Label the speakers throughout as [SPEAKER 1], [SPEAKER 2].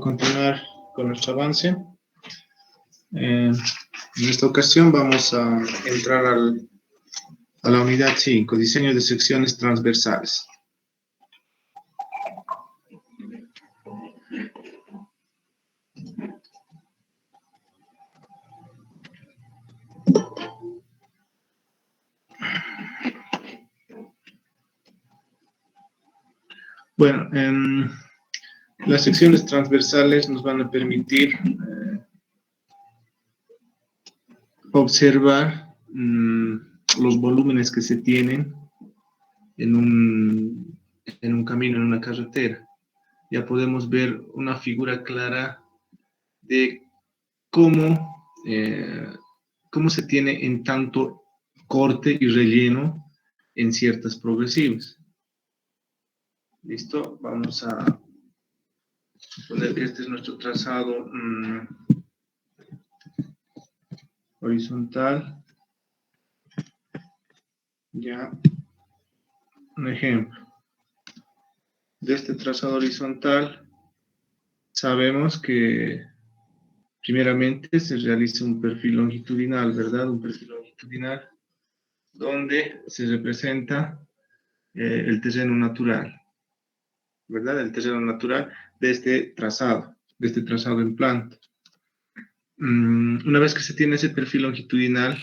[SPEAKER 1] continuar con nuestro avance. En esta ocasión vamos a entrar a la unidad 5, diseño de secciones transversales. Bueno, las secciones transversales nos van a permitir observar los volúmenes que se tienen en un camino, en una carretera. Ya podemos ver una figura clara de cómo se tiene en tanto corte y relleno en ciertas progresivas. ¿Listo? Vamos a poner que este es nuestro trazado horizontal. Ya, un ejemplo. De este trazado horizontal, sabemos que primeramente se realiza un perfil longitudinal, ¿verdad? Un perfil longitudinal donde se representa el terreno natural, ¿verdad? El terreno natural de este trazado en planta. Una vez que se tiene ese perfil longitudinal,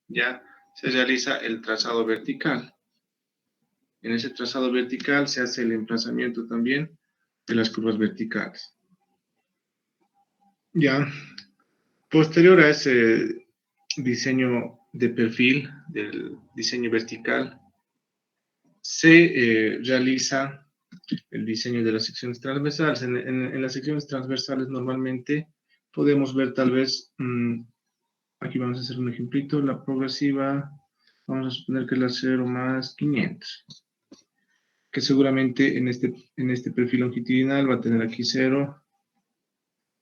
[SPEAKER 1] ya se realiza el trazado vertical. En ese trazado vertical se hace el emplazamiento también de las curvas verticales. Ya, posterior a ese diseño de perfil, del diseño vertical, se realiza el diseño de las secciones transversales. En las secciones transversales normalmente podemos ver tal vez, aquí vamos a hacer un ejemplito, la progresiva, vamos a suponer que es la 0 más 500, que seguramente en este perfil longitudinal va a tener aquí 0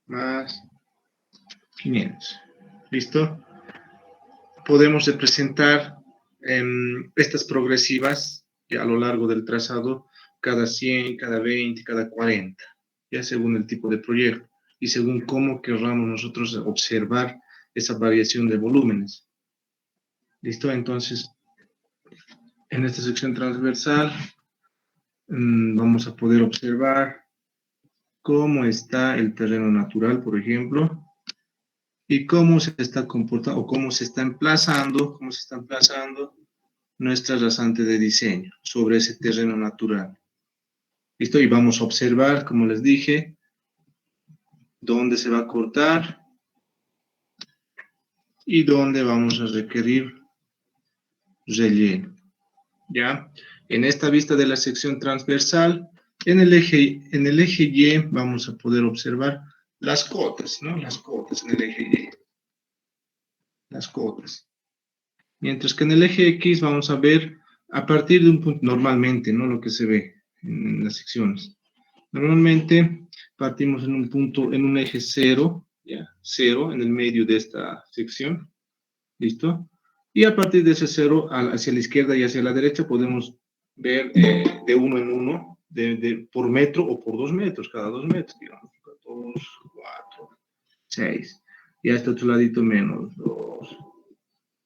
[SPEAKER 1] más 500. ¿Listo? Podemos representar estas progresivas a lo largo del trazado cada 100, cada 20, cada 40, ya según el tipo de proyecto y según cómo querramos nosotros observar esa variación de volúmenes. ¿Listo? Entonces, en esta sección transversal vamos a poder observar cómo está el terreno natural, por ejemplo, y cómo se está comportando o cómo se está emplazando nuestra rasante de diseño sobre ese terreno natural. ¿Listo? Y vamos a observar, como les dije, dónde se va a cortar y dónde vamos a requerir relleno. ¿Ya? En esta vista de la sección transversal, en el eje Y vamos a poder observar las cotas, ¿no? Las cotas en el eje Y. Las cotas. Mientras que en el eje X vamos a ver a partir de un punto, normalmente, ¿no? Lo que se ve en las secciones. Normalmente partimos en un punto, en un eje 0, ¿ya? 0 en el medio de esta sección. ¿Listo? Y a partir de ese 0 hacia la izquierda y hacia la derecha podemos ver de uno en uno, por metro o por 2 metros, cada 2 metros, digamos. 2, 4, 6. Y a este otro ladito menos 2,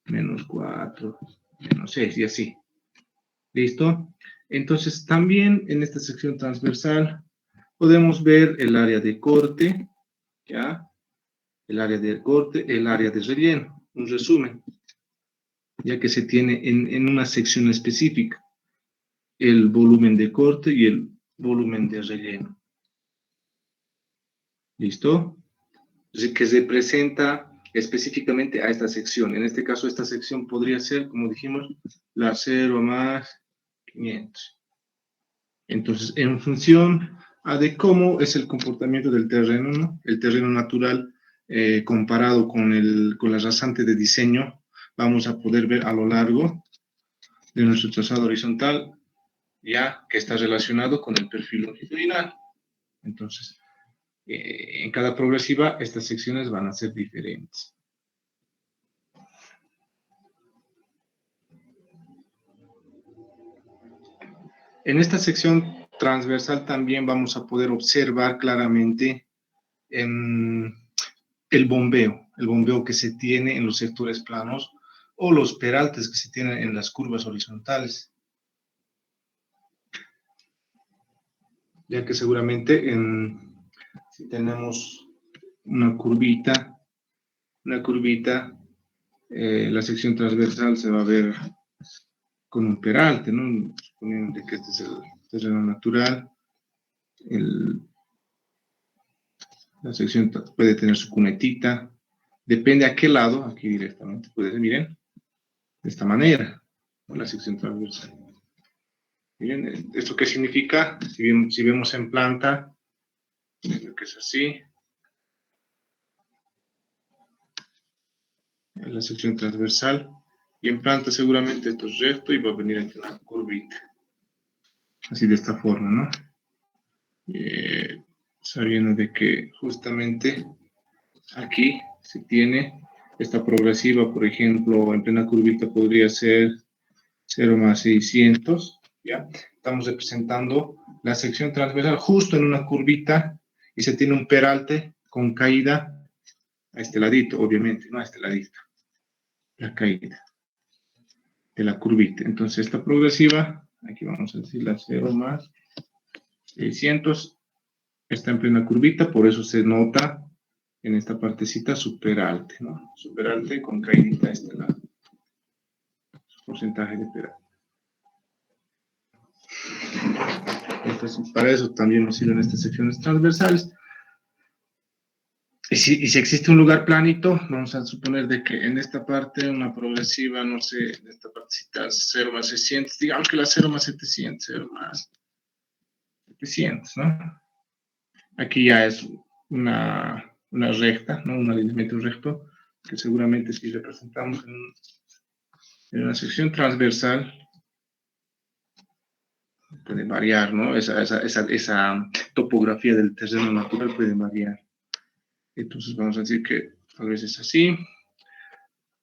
[SPEAKER 1] menos 4, menos 6 y así. ¿Listo? Entonces también en esta sección transversal podemos ver el área de corte, ¿ya? El área de corte, el área de relleno, un resumen, ya que se tiene en una sección específica el volumen de corte y el volumen de relleno. ¿Listo? Que se presenta específicamente a esta sección. En este caso, esta sección podría ser, como dijimos, la 0 más 500. Entonces, en función de cómo es el comportamiento del terreno, ¿no? El terreno natural comparado con la rasante de diseño, vamos a poder ver a lo largo de nuestro trazado horizontal, ya que está relacionado con el perfil longitudinal. Entonces, en cada progresiva, estas secciones van a ser diferentes. En esta sección transversal también vamos a poder observar claramente el bombeo que se tiene en los sectores planos o los peraltes que se tienen en las curvas horizontales. Ya que seguramente si tenemos una curvita, la sección transversal se va a ver con un peralte, ¿no? Suponiendo que este es el terreno natural, la sección puede tener su cunetita, depende a qué lado, aquí directamente, miren, de esta manera, la sección transversal. Miren, ¿esto qué significa? Si vemos en planta, que es así, en la sección transversal, y en planta seguramente esto es recto y va a venir entre una curvita, así de esta forma, ¿no? Sabiendo de que justamente aquí se tiene esta progresiva, por ejemplo, en plena curvita podría ser 0 más 600, ¿ya? Estamos representando la sección transversal justo en una curvita y se tiene un peralte con caída a este ladito, obviamente, no a este ladito, la caída de la curvita. Entonces, esta progresiva, aquí vamos a decir la 0 más 600, está en plena curvita, por eso se nota en esta partecita superalte, ¿no? Superalte con caída a este lado. Porcentaje de peralte. Entonces, para eso también nos sirven estas secciones transversales. Y si existe un lugar planito, vamos a suponer de que en esta parte una progresiva, no sé, en esta partecita 0 más 600, digamos que la 0 más 700, 0 más 700, ¿no? Aquí ya es una recta, ¿no? Un alineamiento recto, que seguramente si representamos en una sección transversal, puede variar, ¿no? Esa topografía del terreno natural puede variar. Entonces vamos a decir que tal vez es así,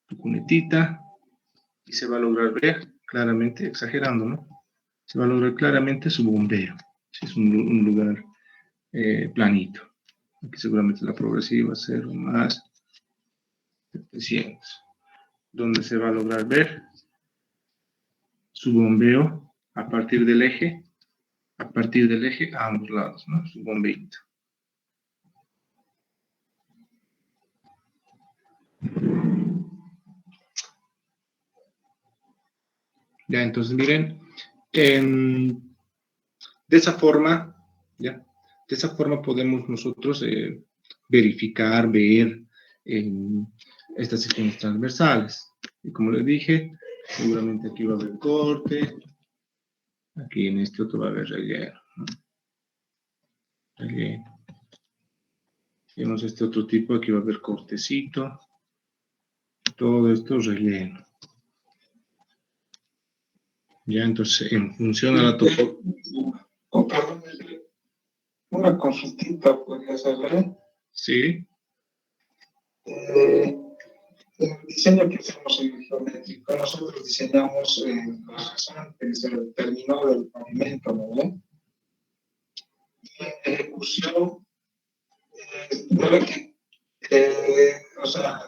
[SPEAKER 1] tu cunetita, y se va a lograr ver claramente, exagerando, ¿no? Se va a lograr claramente su bombeo, si es un lugar planito. Aquí seguramente la progresiva 0 más 700, donde se va a lograr ver su bombeo a partir del eje a ambos lados, ¿no? Su bombeito. Ya, entonces miren, de esa forma, ¿ya? De esa forma podemos nosotros verificar, ver estas secciones transversales. Y como les dije, seguramente aquí va a haber corte, aquí en este otro va a haber relleno, ¿no? Relleno. Tenemos este otro tipo, aquí va a haber cortecito, todo esto relleno. Ya, entonces, en función a la topografía.
[SPEAKER 2] Una consultita podría ser, ¿eh?
[SPEAKER 1] Sí.
[SPEAKER 2] El diseño que hacemos en el geométrico, nosotros diseñamos la rasante, que se terminó del pavimento, ¿no? Y en ejecución, o sea,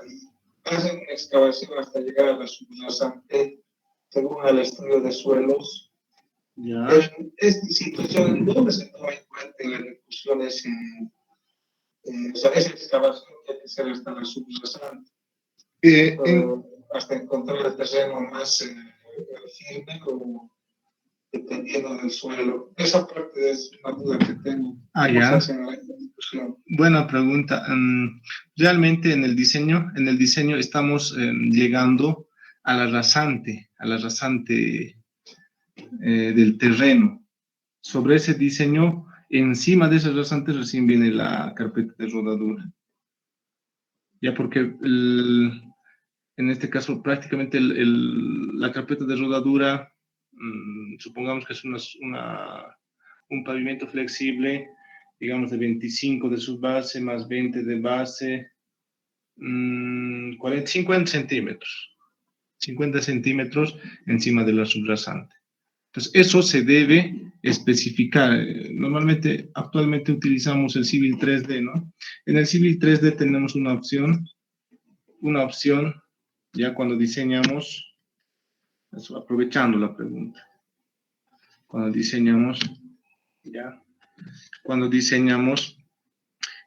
[SPEAKER 2] hacen una excavación hasta llegar a la subrasante, según el estudio de suelos.
[SPEAKER 1] Ya.
[SPEAKER 2] En esta situación, ¿dónde se toma en cuenta en la ejecución o sea, esa excavación que hay que hacer hasta la subrasante? Hasta encontrar el terreno más firme o dependiendo del suelo. Esa parte es una duda que tengo.
[SPEAKER 1] Ya. Buena pregunta. Realmente en el diseño estamos llegando a la rasante del terreno. Sobre ese diseño, encima de ese rasante recién viene la carpeta de rodadura. Ya porque en este caso prácticamente la carpeta de rodadura, supongamos que es un pavimento flexible, digamos de 25 de subbase más 20 de base, 50 centímetros. 50 centímetros encima de la subrasante. Entonces, eso se debe especificar. Normalmente, actualmente utilizamos el Civil 3D, ¿no? En el Civil 3D tenemos una opción, ya cuando diseñamos, eso, aprovechando la pregunta, cuando diseñamos, ya, cuando diseñamos,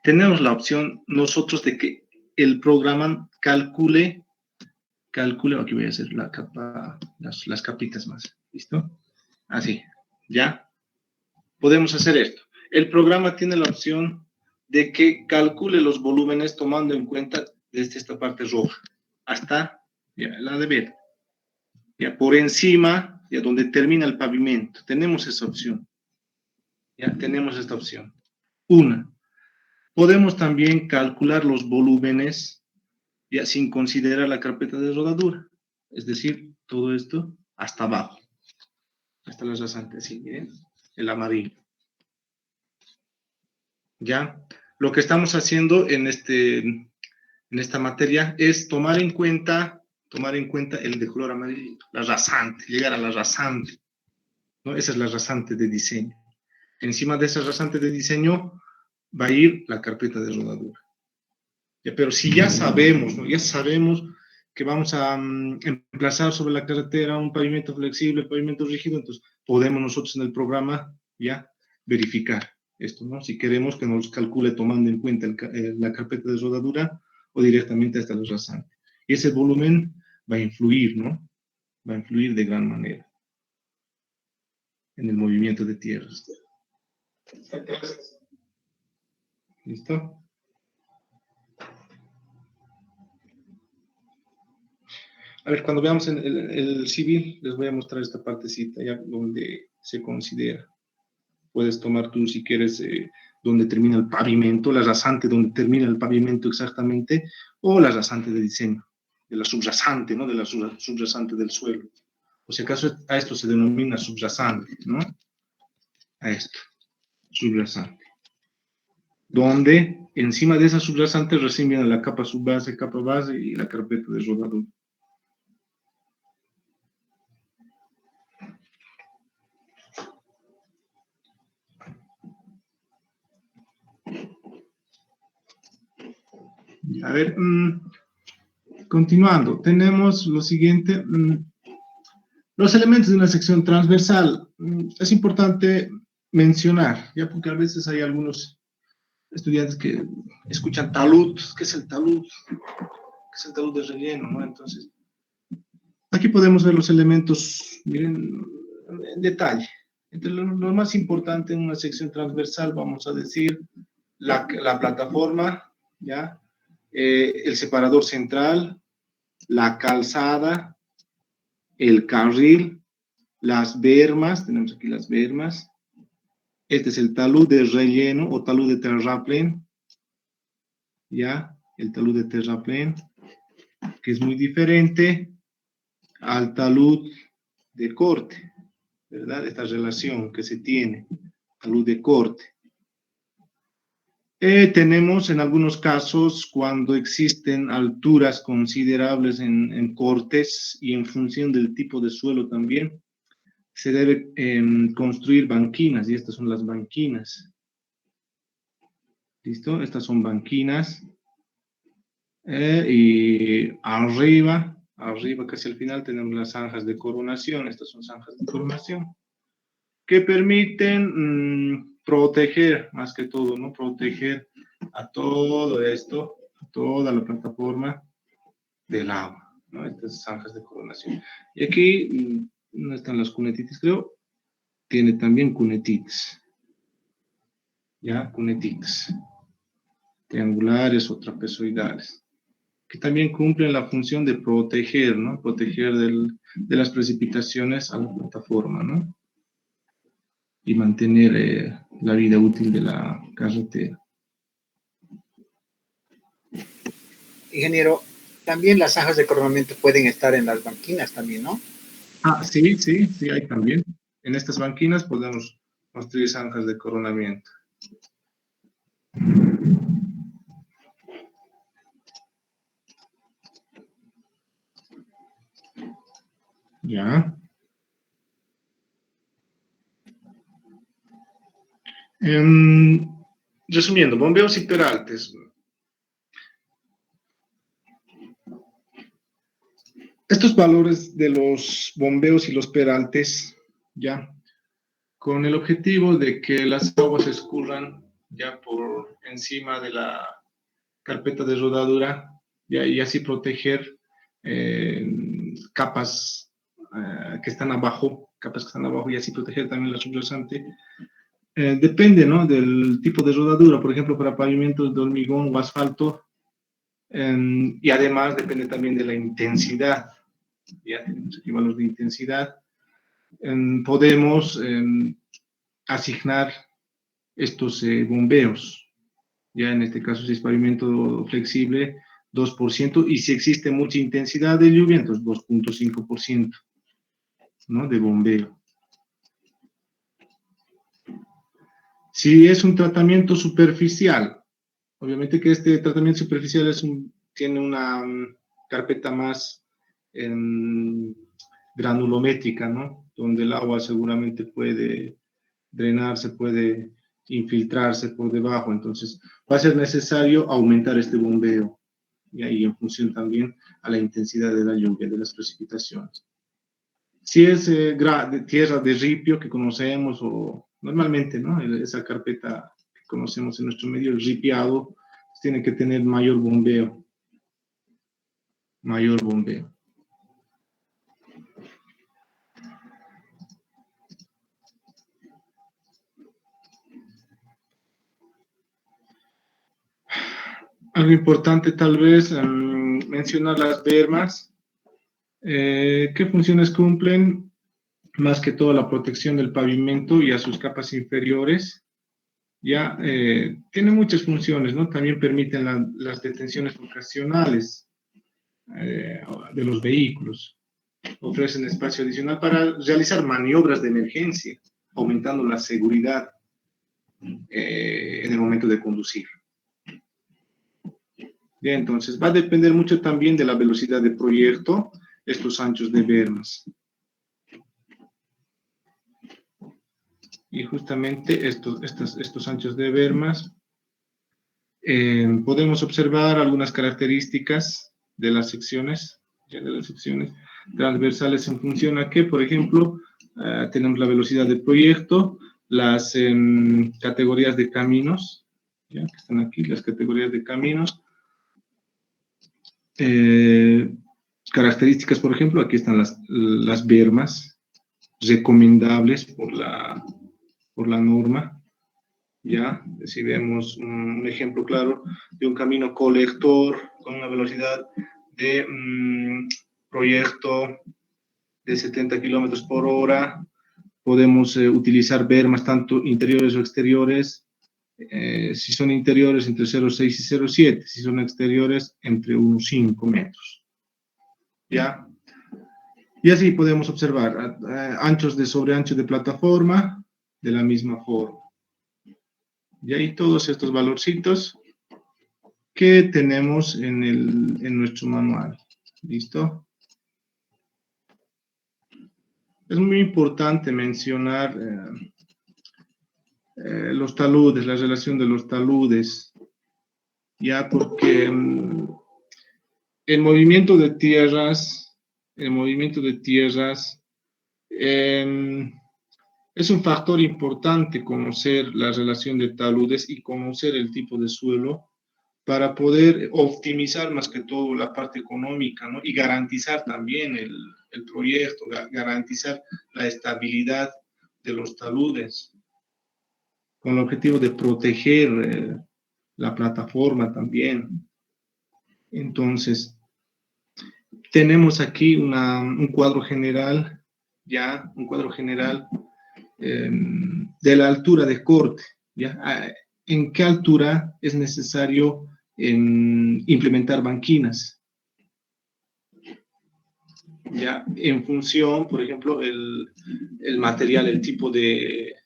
[SPEAKER 1] tenemos la opción nosotros de que el programa calcule, aquí voy a hacer la capa, las capitas más, ¿listo? Así, ¿ya? Podemos hacer esto. El programa tiene la opción de que calcule los volúmenes tomando en cuenta desde esta parte roja hasta ya, la de verde. Ya por encima, ya donde termina el pavimento. Tenemos esa opción. Ya tenemos esta opción. Una, podemos también calcular los volúmenes ya sin considerar la carpeta de rodadura. Es decir, todo esto hasta abajo. Hasta las rasantes, ¿sí? Miren, el amarillo. ¿Ya? Lo que estamos haciendo en esta materia es tomar en cuenta el de color amarillo, la rasante, llegar a la rasante, ¿no? Esa es la rasante de diseño. Encima de esa rasante de diseño va a ir la carpeta de rodadura. ¿Ya? Pero si ya sabemos, ¿no? Ya sabemos que vamos a emplazar sobre la carretera un pavimento flexible, pavimento rígido, entonces podemos nosotros en el programa ya verificar esto, ¿no? Si queremos que nos calcule tomando en cuenta la carpeta de rodadura o directamente hasta el rasante. Y ese volumen va a influir, ¿no? Va a influir de gran manera en el movimiento de tierras. ¿Listo? A ver, cuando veamos el civil, les voy a mostrar esta partecita ya donde se considera. Puedes tomar tú, si quieres, donde termina el pavimento, la rasante donde termina el pavimento exactamente, o la rasante de diseño, de la subrasante, ¿no? De la subrasante del suelo. O si acaso a esto se denomina subrasante, ¿no? A esto, subrasante. Donde encima de esa subrasante recién viene la capa subbase, capa base y la carpeta de rodadura. A ver, continuando, tenemos lo siguiente, los elementos de una sección transversal. Es importante mencionar, ya porque a veces hay algunos estudiantes que escuchan talud. ¿Qué es el talud? ¿Qué es el talud de relleno? ¿No? Entonces, aquí podemos ver los elementos, miren, en detalle. Entre lo más importante en una sección transversal, vamos a decir, la plataforma, ¿ya? El separador central, la calzada, el carril, las bermas, tenemos aquí las bermas. Este es el talud de relleno o talud de terraplén, ¿ya? El talud de terraplén, que es muy diferente al talud de corte, ¿verdad? Esta relación que se tiene, talud de corte. Tenemos en algunos casos cuando existen alturas considerables en cortes y en función del tipo de suelo también, se debe construir banquinas y estas son las banquinas. ¿Listo? Estas son banquinas. Y arriba, casi al final, tenemos las zanjas de coronación. Estas son zanjas de coronación que permiten proteger, más que todo, ¿no? Proteger a todo esto, a toda la plataforma del agua, ¿no? Estas zanjas de coronación. Y aquí, no están las cunetitis, creo, tiene también cunetitis, ¿ya? Cunetitis, triangulares o trapezoidales, que también cumplen la función de proteger, ¿no? Proteger de las precipitaciones a la plataforma, ¿no? Y mantener la vida útil de la carretera.
[SPEAKER 3] Ingeniero, también las zanjas de coronamiento pueden estar en las banquinas también, ¿no?
[SPEAKER 1] Ah, sí, hay también. En estas banquinas podemos construir zanjas de coronamiento. Ya. Resumiendo, bombeos y peraltes. Estos valores de los bombeos y los peraltes, ya, con el objetivo de que las aguas escurran ya por encima de la carpeta de rodadura, ya, y así proteger capas que están abajo, y así proteger también la subrasante. Depende, ¿no?, del tipo de rodadura, por ejemplo, para pavimentos de hormigón o asfalto, y además depende también de la intensidad. Ya tenemos aquí valores de intensidad. Podemos asignar estos bombeos. Ya en este caso, si es pavimento flexible, 2%, y si existe mucha intensidad de lluvia, entonces 2.5%, ¿no?, de bombeo. Si es un tratamiento superficial, obviamente que este tratamiento superficial tiene una carpeta más granulométrica, ¿no?, donde el agua seguramente puede drenarse, puede infiltrarse por debajo, entonces va a ser necesario aumentar este bombeo, y ahí en función también a la intensidad de la lluvia, de las precipitaciones. Si es de tierra de ripio que conocemos, o normalmente, ¿no?, esa carpeta que conocemos en nuestro medio, el ripiado, pues tiene que tener mayor bombeo. Algo importante tal vez mencionar las bermas. ¿Qué funciones cumplen? Más que todo la protección del pavimento y a sus capas inferiores. Ya tiene muchas funciones, ¿no? También permiten las detenciones ocasionales de los vehículos. Ofrecen espacio adicional para realizar maniobras de emergencia, aumentando la seguridad en el momento de conducir. Ya, entonces va a depender mucho también de la velocidad de proyecto, estos anchos de bermas. Y justamente estos anchos de bermas, podemos observar algunas características de las secciones, transversales en función a que, por ejemplo, tenemos la velocidad de proyecto, las categorías de caminos, ya que están aquí, las categorías de caminos, características, por ejemplo, aquí están las bermas recomendables por la norma. Ya, si vemos un ejemplo claro de un camino colector con una velocidad de proyecto de 70 kilómetros por hora, podemos utilizar bermas tanto interiores o exteriores. Si son interiores, entre 0,6 y 0,7, si son exteriores, entre 1,5 metros. ¿Ya? Y así podemos observar anchos de sobreancho de plataforma de la misma forma. Y ahí todos estos valorcitos que tenemos en nuestro manual. ¿Listo? Es muy importante mencionar los taludes, la relación de los taludes, ya, porque el movimiento de tierras es un factor importante conocer la relación de taludes y conocer el tipo de suelo para poder optimizar más que todo la parte económica, ¿no? Y garantizar también el proyecto, garantizar la estabilidad de los taludes, con el objetivo de proteger la plataforma también. Entonces, tenemos aquí un cuadro general, ya, un cuadro general de la altura de corte, ya, en qué altura es necesario implementar banquinas, ya, en función, por ejemplo, el material, el tipo de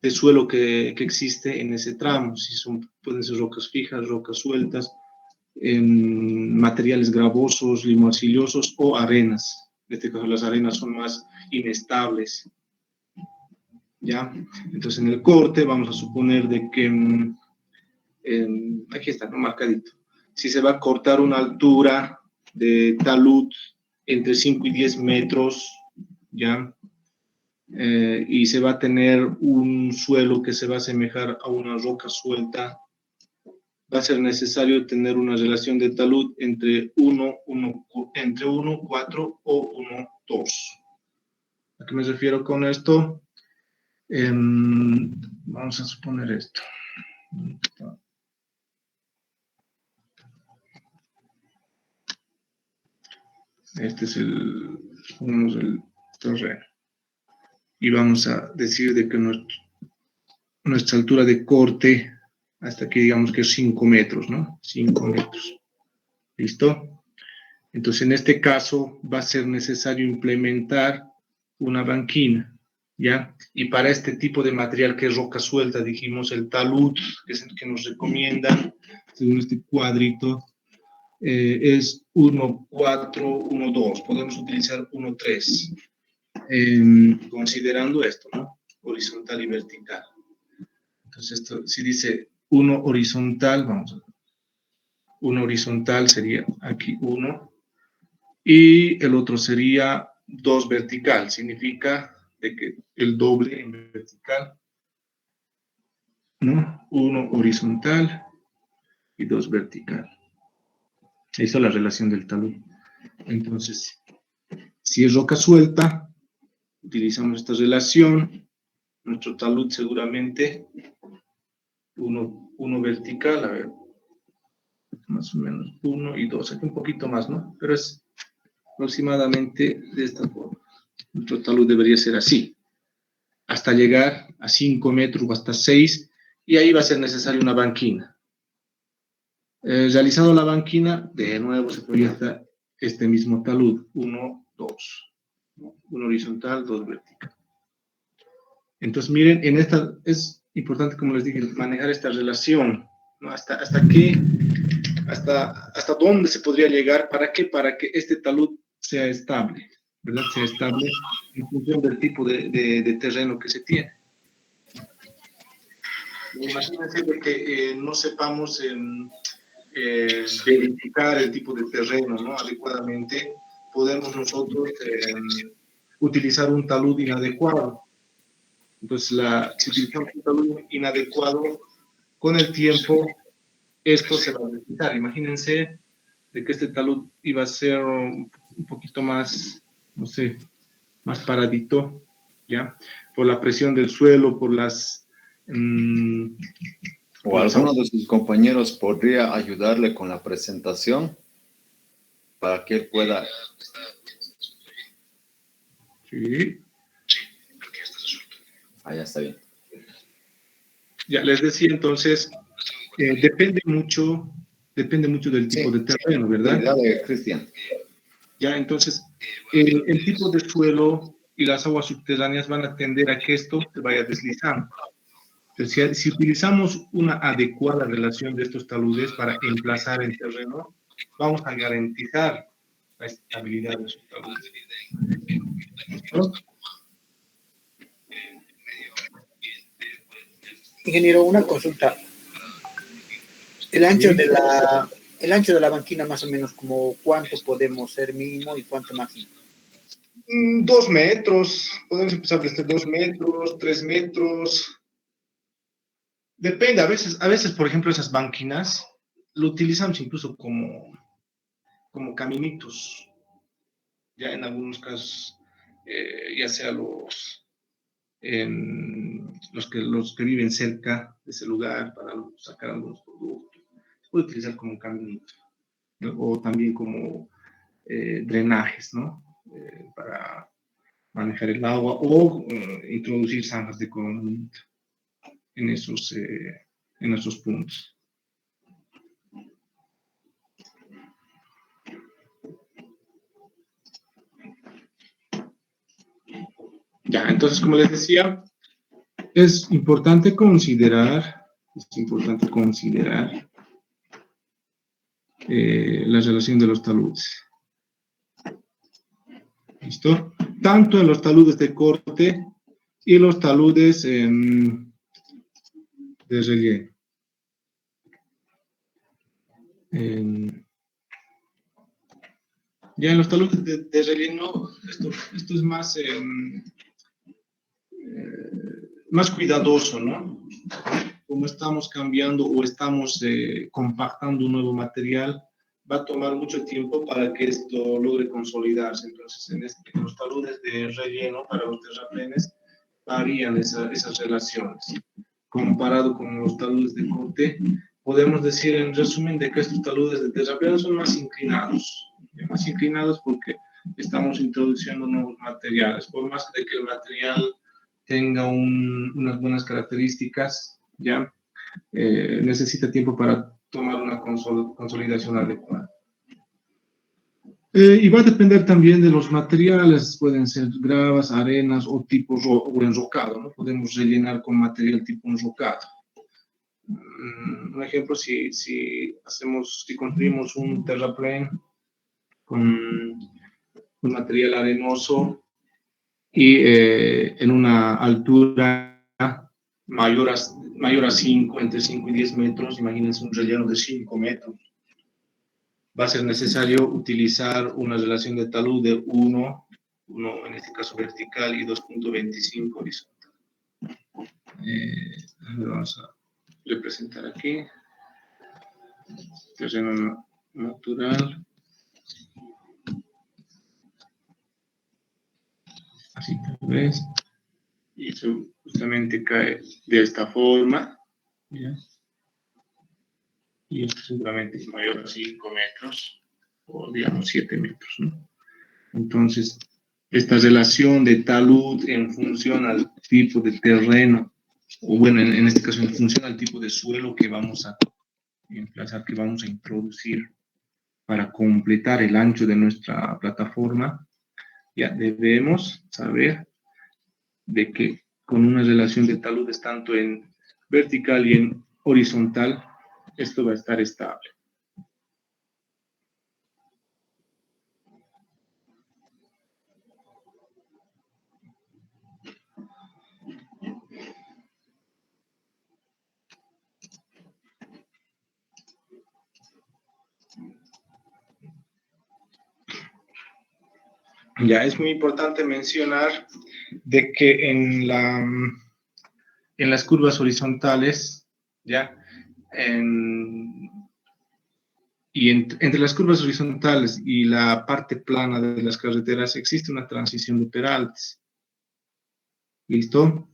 [SPEAKER 1] suelo que existe en ese tramo, si pueden ser rocas fijas, rocas sueltas, materiales gravosos, limoarcillosos o arenas. En este caso las arenas son más inestables. ¿ya? Entonces, en el corte vamos a suponer de que, aquí está, ¿no? Marcadito. Si se va a cortar una altura de talud entre 5 y 10 metros, ¿ya? Y se va a tener un suelo que se va a asemejar a una roca suelta, va a ser necesario tener una relación de talud entre 1, 4 o 1, 2. ¿A qué me refiero con esto? Vamos a suponer esto. Este es el terreno. Y vamos a decir de que nuestra altura de corte, hasta aquí digamos que es 5 metros, ¿no? 5 metros. ¿Listo? Entonces, en este caso, va a ser necesario implementar una banquina, ¿ya? Y para este tipo de material que es roca suelta, dijimos el talud, que es el que nos recomiendan, según este cuadrito, es 1,4, 1,2. Podemos utilizar 1,3, considerando esto, ¿no? Horizontal y vertical. Entonces, esto, si dice 1 horizontal, vamos a ver. 1 horizontal sería aquí 1. Y el otro sería 2 vertical, significa de que el doble en vertical, ¿no? 1 horizontal y 2 vertical. Esa es la relación del talud. Entonces, si es roca suelta, utilizamos esta relación, nuestro talud seguramente 1 vertical, a ver, más o menos 1 y 2, aquí un poquito más, ¿no? Pero es aproximadamente de esta forma. Nuestro talud debería ser así, hasta llegar a 5 metros o hasta 6, y ahí va a ser necesaria una banquina. Realizado la banquina, de nuevo se proyecta este mismo talud, 1, 2. 1 horizontal, 2 vertical. Entonces, miren, en esta es importante, como les dije, manejar esta relación, ¿no? Hasta dónde se podría llegar, ¿para qué? Para que este talud sea estable, ¿verdad? Sea estable en función del tipo de terreno que se tiene. Imagínense de que no sepamos verificar el tipo de terreno, ¿no? Adecuadamente, podemos nosotros utilizar un talud inadecuado. Entonces, si utilizamos un talud inadecuado, con el tiempo, esto se va a necesitar. Imagínense de que este talud iba a ser un poquito más, no sé, más paradito, ¿ya? Por la presión del suelo, por las...
[SPEAKER 4] o alguno de sus compañeros podría ayudarle con la presentación para que él pueda...
[SPEAKER 1] Sí.
[SPEAKER 4] Ah, ya está bien.
[SPEAKER 1] Ya les decía, entonces, depende mucho del tipo de terreno, ¿verdad?
[SPEAKER 4] Dale, Cristian.
[SPEAKER 1] Ya, entonces, el tipo de suelo y las aguas subterráneas van a tender a que esto se vaya deslizando. Entonces, si utilizamos una adecuada relación de estos taludes para emplazar el terreno, vamos a garantizar la estabilidad de esos taludes. ¿No?
[SPEAKER 3] Ingeniero, una consulta. El ancho de la banquina, más o menos, como cuánto podemos ser mínimo y cuánto máximo.
[SPEAKER 1] 2 metros, podemos empezar desde 2 metros, 3 metros. Depende, a veces, por ejemplo, esas banquinas lo utilizamos incluso como caminitos. Ya en algunos casos, ya sea los que viven cerca de ese lugar para sacar algunos productos, se puede utilizar como caminito, ¿no? O también como drenajes, ¿no? Para manejar el agua o introducir zanjas de coronamiento en esos puntos. Ya, entonces, como les decía, es importante considerar la relación de los taludes. ¿Listo? Tanto en los taludes de corte y los taludes de relleno. Ya en los taludes de relleno, esto es más, más cuidadoso, ¿no? Como estamos cambiando o estamos compactando un nuevo material, va a tomar mucho tiempo para que esto logre consolidarse. Entonces, en los taludes de relleno para los terraplenes varían esas relaciones. Comparado con los taludes de corte, podemos decir en resumen de que estos taludes de terraplén son más inclinados porque estamos introduciendo nuevos materiales. Por más de que el material tenga unas buenas características, ya necesita tiempo para tomar una consolidación adecuada. Y va a depender también de los materiales, pueden ser gravas, arenas o tipo enrocado, ¿no? Podemos rellenar con material tipo enrocado. Un ejemplo, si construimos un terraplén con un material arenoso y en una altura mayor a 5, entre 5 y 10 metros, imagínense un relleno de 5 metros. Va a ser necesario utilizar una relación de talud de 1 en este caso vertical y 2.25 horizontal. Vamos a representar aquí. Terreno natural. Así tal vez. Y eso justamente cae de esta forma. ¿Ya? Y esto seguramente es mayor a 5 metros, o digamos 7 metros, ¿no? Entonces, esta relación de talud en función al tipo de terreno, o bueno, en este caso en función al tipo de suelo que vamos a emplazar, que vamos a introducir para completar el ancho de nuestra plataforma, ya debemos saber de que con una relación de taludes tanto en vertical y en horizontal, esto va a estar estable. Ya es muy importante mencionar de que en las curvas horizontales, ya, entre las curvas horizontales y la parte plana de las carreteras existe una transición de peraltes. ¿Listo?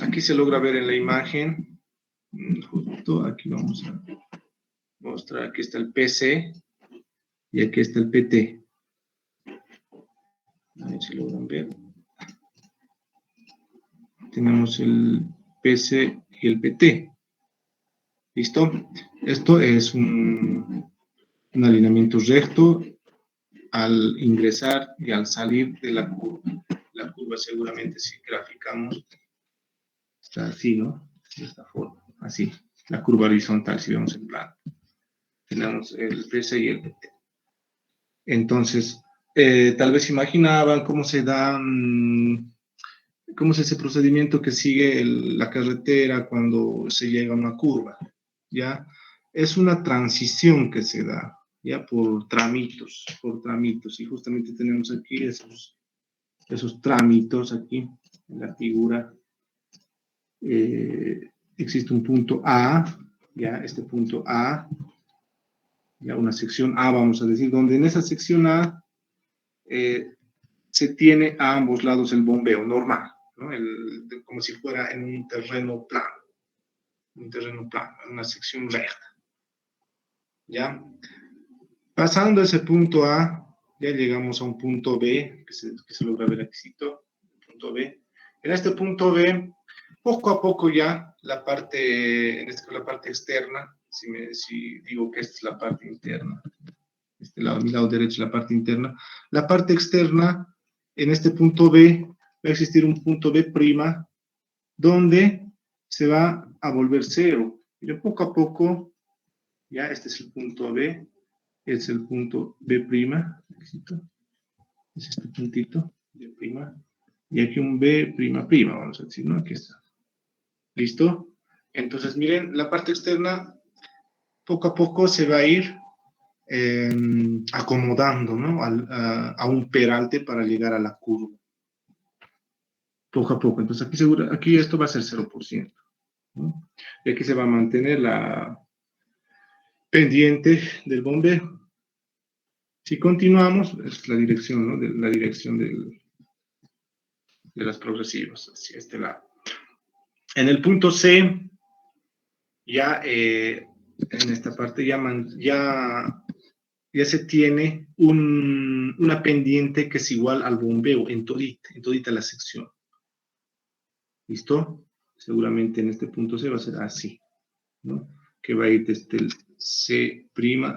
[SPEAKER 1] Aquí se logra ver en la imagen, justo aquí vamos a mostrar, aquí está el PC y aquí está el PT. A ver si logran ver. Tenemos el PC y el PT. ¿Listo? Esto es un alineamiento recto al ingresar y al salir de la curva. La curva seguramente si graficamos está así, ¿no? De esta forma, así. La curva horizontal, si vemos el plano. Tenemos el PC y el PT. Entonces, tal vez imaginaban cómo se da, cómo es ese procedimiento que sigue la carretera cuando se llega a una curva, ¿ya? Es una transición que se da, ¿ya? Por tramitos, y justamente tenemos aquí esos tramitos aquí, en la figura. Existe un punto A, ¿ya? Este punto A, ya una sección A, vamos a decir, donde en esa sección A se tiene a ambos lados el bombeo normal, ¿no? Como si fuera en un terreno plano, en una sección recta. ¿Ya? Pasando ese punto A, ya llegamos a un punto B, que se logra ver aquí, punto B. En este punto B, poco a poco ya la parte externa, si digo que esta es la parte interna, mi lado derecho es la parte interna, la parte externa, en este punto B, va a existir un punto B', donde se va a volver cero. Y poco a poco, ya este es el punto B, es el punto B', es este puntito, B', y aquí un B'', vamos a decir, ¿no? Aquí está. ¿Listo? Entonces, miren, la parte externa poco a poco se va a ir acomodando, ¿no? A un peralte para llegar a la curva. Poco a poco. Entonces, aquí esto va a ser 0%, ¿no? Y aquí se va a mantener la pendiente del bombeo. Si continuamos, es la dirección, ¿no? La dirección de las progresivas, hacia este lado. En el punto C, ya en esta parte ya se tiene una pendiente que es igual al bombeo en todita la sección. ¿Listo? Seguramente en este punto C va a ser así, ¿no? Que va a ir desde el C'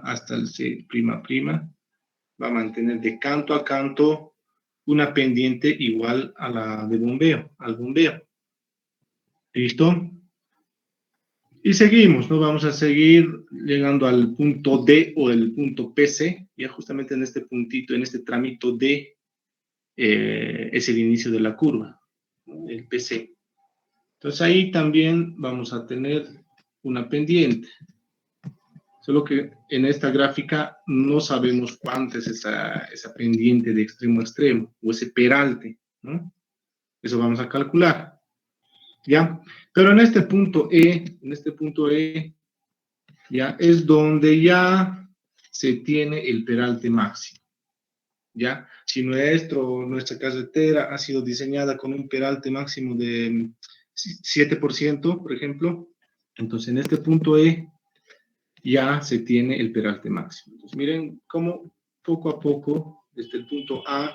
[SPEAKER 1] hasta el C''. Va a mantener de canto a canto una pendiente igual a la de bombeo, al bombeo. ¿Listo? Y seguimos, ¿no? Vamos a seguir llegando al punto D o el punto PC, ya justamente en este puntito, en este trámite D, es el inicio de la curva, ¿no? El PC. Entonces ahí también vamos a tener una pendiente. Solo que en esta gráfica no sabemos cuánto es esa pendiente de extremo a extremo, o ese peralte, ¿no? Eso vamos a calcular, ¿ya? Pero en este punto E, ya es donde ya se tiene el peralte máximo, ¿ya? Si nuestra carretera ha sido diseñada con un peralte máximo de 7%, por ejemplo, entonces en este punto E ya se tiene el peralte máximo. Entonces miren cómo poco a poco, desde el punto A,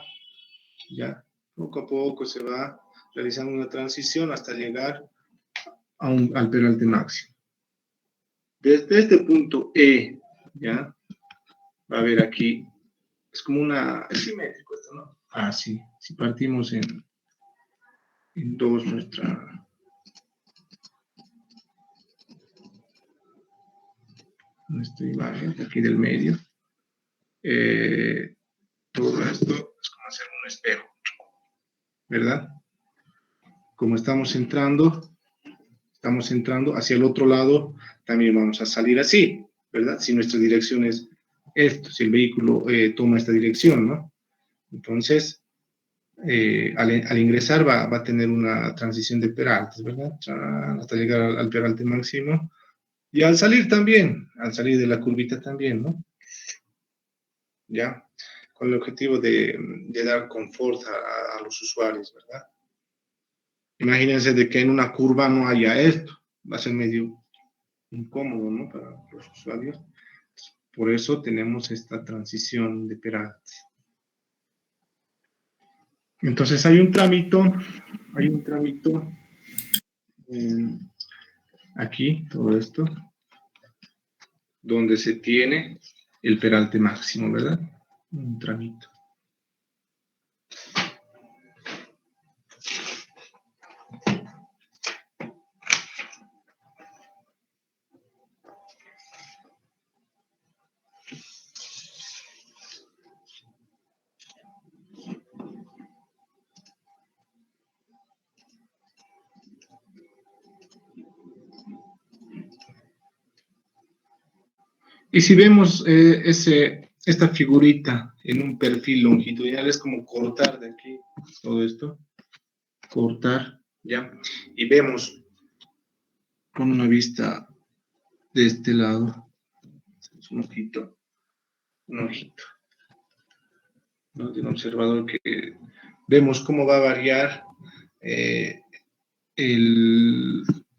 [SPEAKER 1] ya poco a poco se va realizando una transición hasta llegar al peralte máximo. Desde este punto E, ya, va a haber aquí, es como es simétrico esto, ¿no? Ah, sí, si partimos en dos nuestra imagen, aquí del medio, todo esto es como hacer un espejo, ¿verdad? Como estamos entrando hacia el otro lado, también vamos a salir así, ¿verdad? Si nuestra dirección es esto, si el vehículo toma esta dirección, ¿no? Entonces, al ingresar va a tener una transición de peraltes, ¿verdad? Hasta llegar al peralte máximo. Y al salir también, al salir de la curvita también, ¿no? ¿Ya? Con el objetivo de dar confort a los usuarios, ¿verdad? Imagínense de que en una curva no haya esto, va a ser medio incómodo, ¿no? Para los usuarios. Por eso tenemos esta transición de peraltes. Entonces hay un trámite aquí, todo esto, donde se tiene el peralte máximo, ¿verdad? Un trámite. Y si vemos esta figurita en un perfil longitudinal, es como cortar de aquí todo esto, cortar, ¿ya? Y vemos con una vista de este lado, un ojito, ¿no? De un observador que vemos cómo va a variar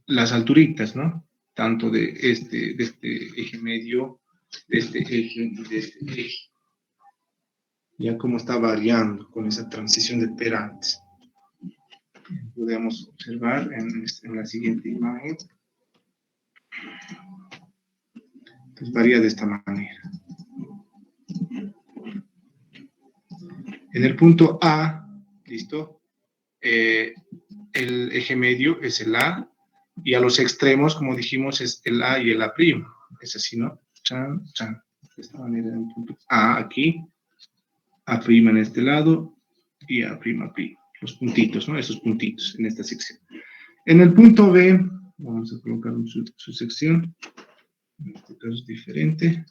[SPEAKER 1] las alturitas, ¿no? Tanto de este eje medio, de este eje y de este eje. Ya cómo está variando con esa transición de perantes. Podemos observar en la siguiente imagen. Pues varía de esta manera. En el punto A, ¿listo? El eje medio es el A, y a los extremos, como dijimos, es el A y el A'. Es así, ¿no? Chan, chan. De esta manera, en el punto A aquí, A' en este lado y A'. los puntitos, ¿no? Esos puntitos en esta sección. En el punto B, vamos a colocar su sección. En este caso es diferente.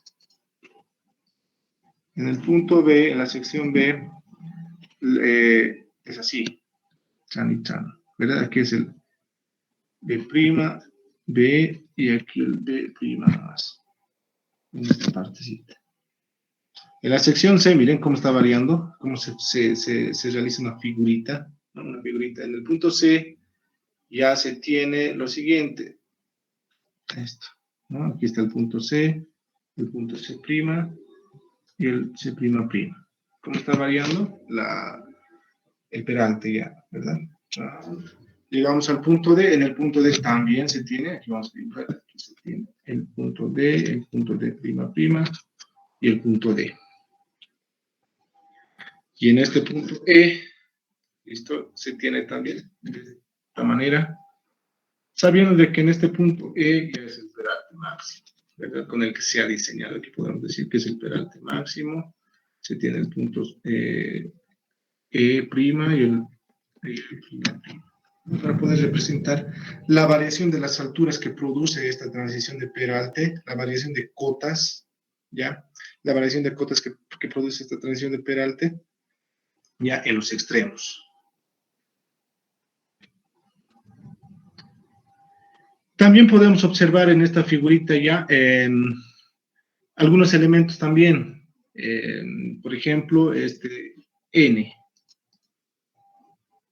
[SPEAKER 1] En el punto B, en la sección B, es así. Chan y chan. ¿Verdad? Aquí es el B', B, y aquí el B' más. En esta partecita. En la sección C, miren cómo está variando, cómo se realiza una figurita, ¿no? Una figurita. En el punto C ya se tiene lo siguiente. Esto, ¿no? Aquí está el punto C, el punto C' y el C''. ¿Cómo está variando? El peralte ya, ¿verdad? Llegamos al punto D. En el punto D también se tiene, aquí vamos a dibujar, aquí se tiene el punto D, el punto D'' y el punto D. Y en este punto E, listo, se tiene también de esta manera, sabiendo de que en este punto E ya es el peralte máximo, ¿verdad? Con el que se ha diseñado, aquí podemos decir que es el peralte máximo, se tiene el punto E' y el E'. Para poder representar la variación de las alturas que produce esta transición de peralte, la variación de cotas, ¿ya? La variación de cotas que produce esta transición de peralte, ya en los extremos. También podemos observar en esta figurita ya algunos elementos también. Por ejemplo, N.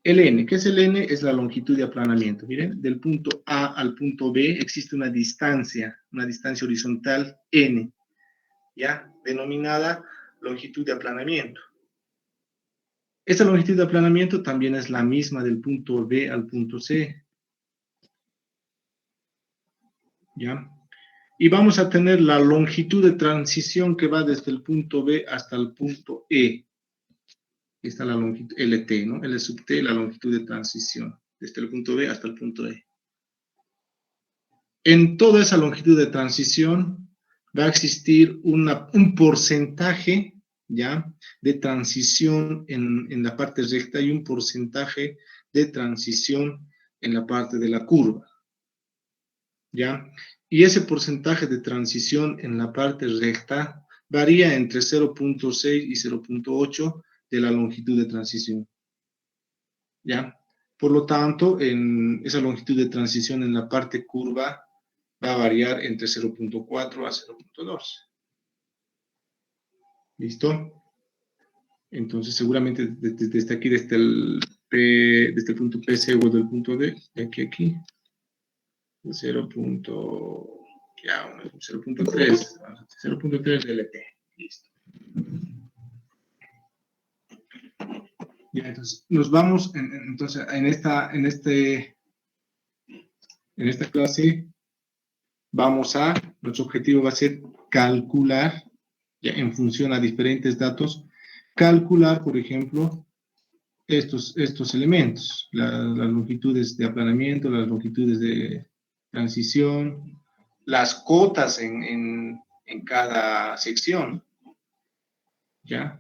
[SPEAKER 1] El N, ¿qué es el N? Es la longitud de aplanamiento. Miren, del punto A al punto B existe una distancia horizontal N, ¿ya? Denominada longitud de aplanamiento. Esta longitud de aplanamiento también es la misma del punto B al punto C, ¿ya? Y vamos a tener la longitud de transición que va desde el punto B hasta el punto E. Aquí está la longitud LT, ¿no? L sub T, la longitud de transición, desde el punto B hasta el punto E. En toda esa longitud de transición va a existir un porcentaje, ¿ya?, de transición en la parte recta y un porcentaje de transición en la parte de la curva, ¿ya? Y ese porcentaje de transición en la parte recta varía entre 0.6 y 0.8 de la longitud de transición, ¿ya? Por lo tanto, en esa longitud de transición en la parte curva va a variar entre 0.4 a 0.2. ¿Listo? Entonces, seguramente desde aquí, desde el punto PC o del punto D, de aquí a aquí, 0.3 de LP. Listo. Ya, entonces, nos vamos, entonces, en esta clase, nuestro objetivo va a ser calcular, ya en función a diferentes datos, calcular, por ejemplo, estos elementos, las longitudes de aplanamiento, las longitudes de transición, las cotas en cada sección, ¿ya?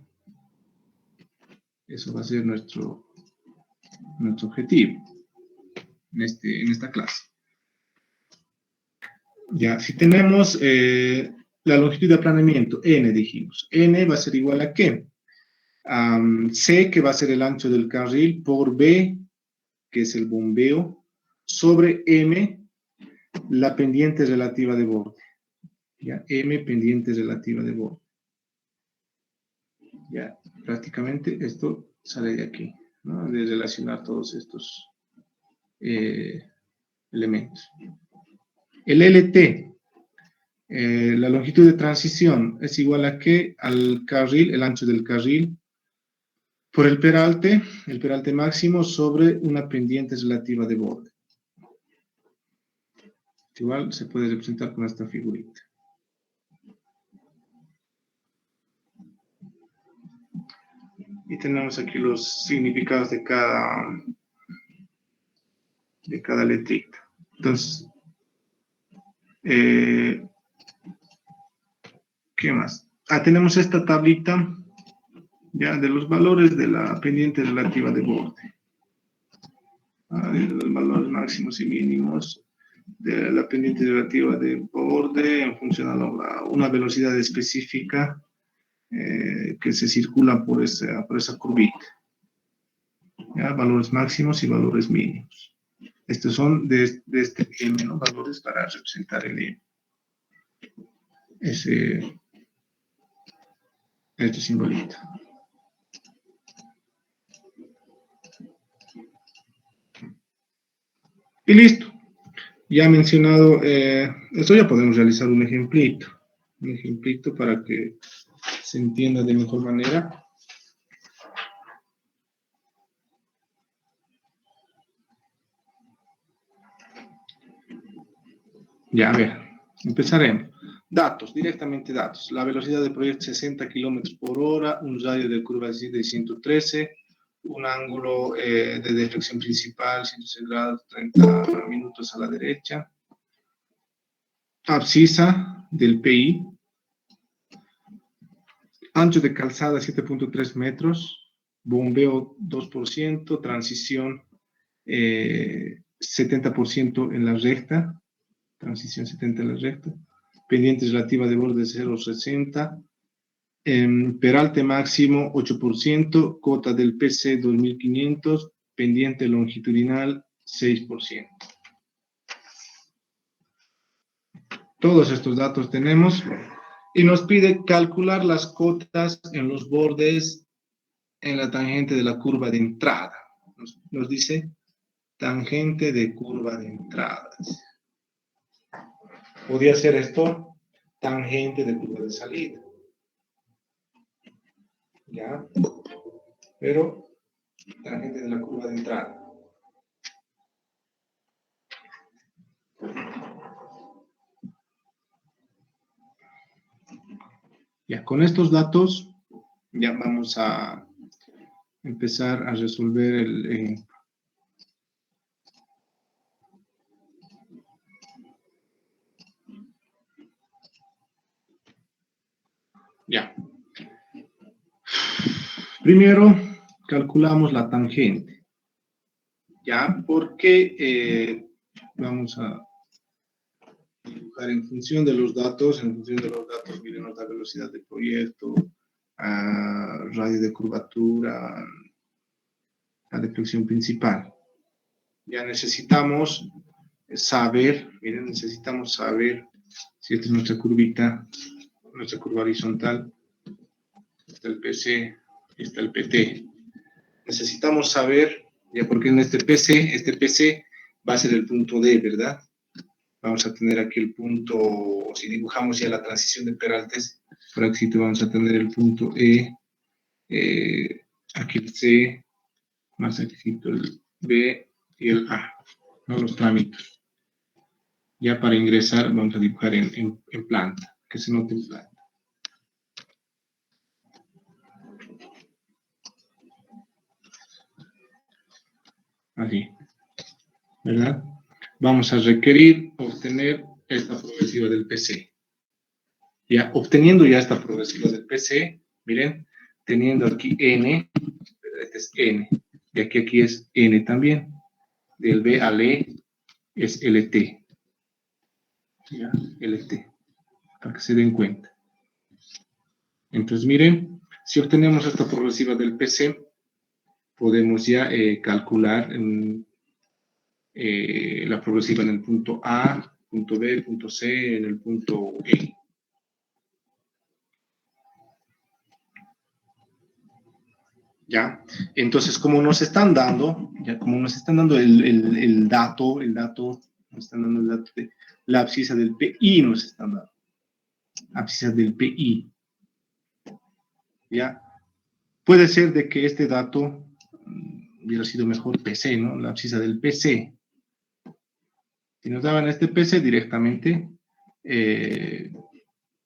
[SPEAKER 1] Eso va a ser nuestro objetivo en esta clase. Ya, si tenemos la longitud de aplanamiento, N dijimos, N va a ser igual a ¿qué? C, que va a ser el ancho del carril, por B, que es el bombeo, sobre M, la pendiente relativa de borde. Ya, M, pendiente relativa de borde. Ya, prácticamente esto sale de aquí, ¿no? De relacionar todos estos elementos. El LT, la longitud de transición es igual a ¿qué? Al carril, el ancho del carril, por el peralte máximo sobre una pendiente relativa de borde. Igual se puede representar con esta figurita. Y tenemos aquí los significados de cada letrita. Entonces, ¿qué más? Tenemos esta tablita ya de los valores de la pendiente relativa de borde. los valores máximos y mínimos de la pendiente relativa de borde en función a una velocidad específica que se circula por esa curvita. ¿Ya? Valores máximos y valores mínimos. Estos son de este M, ¿no? Valores para representar el M. Este simbolito. Y listo. Ya mencionado, esto ya podemos realizar un ejemplito para que se entienda de mejor manera. Ya, a ver, empezaremos. Datos, directamente datos. La velocidad de proyecto 60 km por hora, un radio de curva de 113, un ángulo de deflexión principal, 106 grados, 30 minutos a la derecha. Abscisa del PI. Ancho de calzada 7.3 metros. Bombeo 2%, transición 70% en la recta. Transición 70 en la recta. Pendiente relativa de borde 0,60. Peralte máximo 8%, cota del PC 2500, pendiente longitudinal 6%. Todos estos datos tenemos y nos pide calcular las cotas en los bordes en la tangente de la curva de entrada. Nos dice tangente de curva de entrada. Podría ser esto tangente de curva de salida. ¿Ya? Pero tangente de la curva de entrada. Ya, con estos datos ya vamos a empezar a resolver el ejemplo. Ya. Primero, calculamos la tangente. ¿Ya? Porque vamos a dibujar en función de los datos. En función de los datos, miren la velocidad de proyecto, radio de curvatura, la deflexión principal. Ya necesitamos saber, miren, necesitamos saber si esta es nuestra curvita, nuestra curva horizontal. Está el PC, está el PT. Necesitamos saber, ya porque en este PC va a ser el punto D, ¿verdad? Vamos a tener aquí el punto, si dibujamos ya la transición de Peraltes, por aquí vamos a tener el punto E, aquí el C, más aquí el B y el A, ¿no? Los trámites. Ya para ingresar vamos a dibujar en planta, que se note en planta. Así, ¿verdad? Vamos a requerir obtener esta progresiva del PC. Ya, obteniendo ya esta progresiva del PC, miren, teniendo aquí N, este es N, y aquí es N también, del B al E es LT, ya, LT, para que se den cuenta. Entonces, miren, si obtenemos esta progresiva del PC, podemos ya calcular la progresiva en el punto A, punto B, punto C, en el punto E. ¿Ya? Entonces, como nos están dando, ya como nos están dando el dato, nos están dando el dato de la abscisa del PI, nos están dando. Abscisa del PI. ¿Ya? Puede ser de que este dato hubiera sido mejor PC, ¿no? La abscisa del PC. Si nos daban este PC directamente,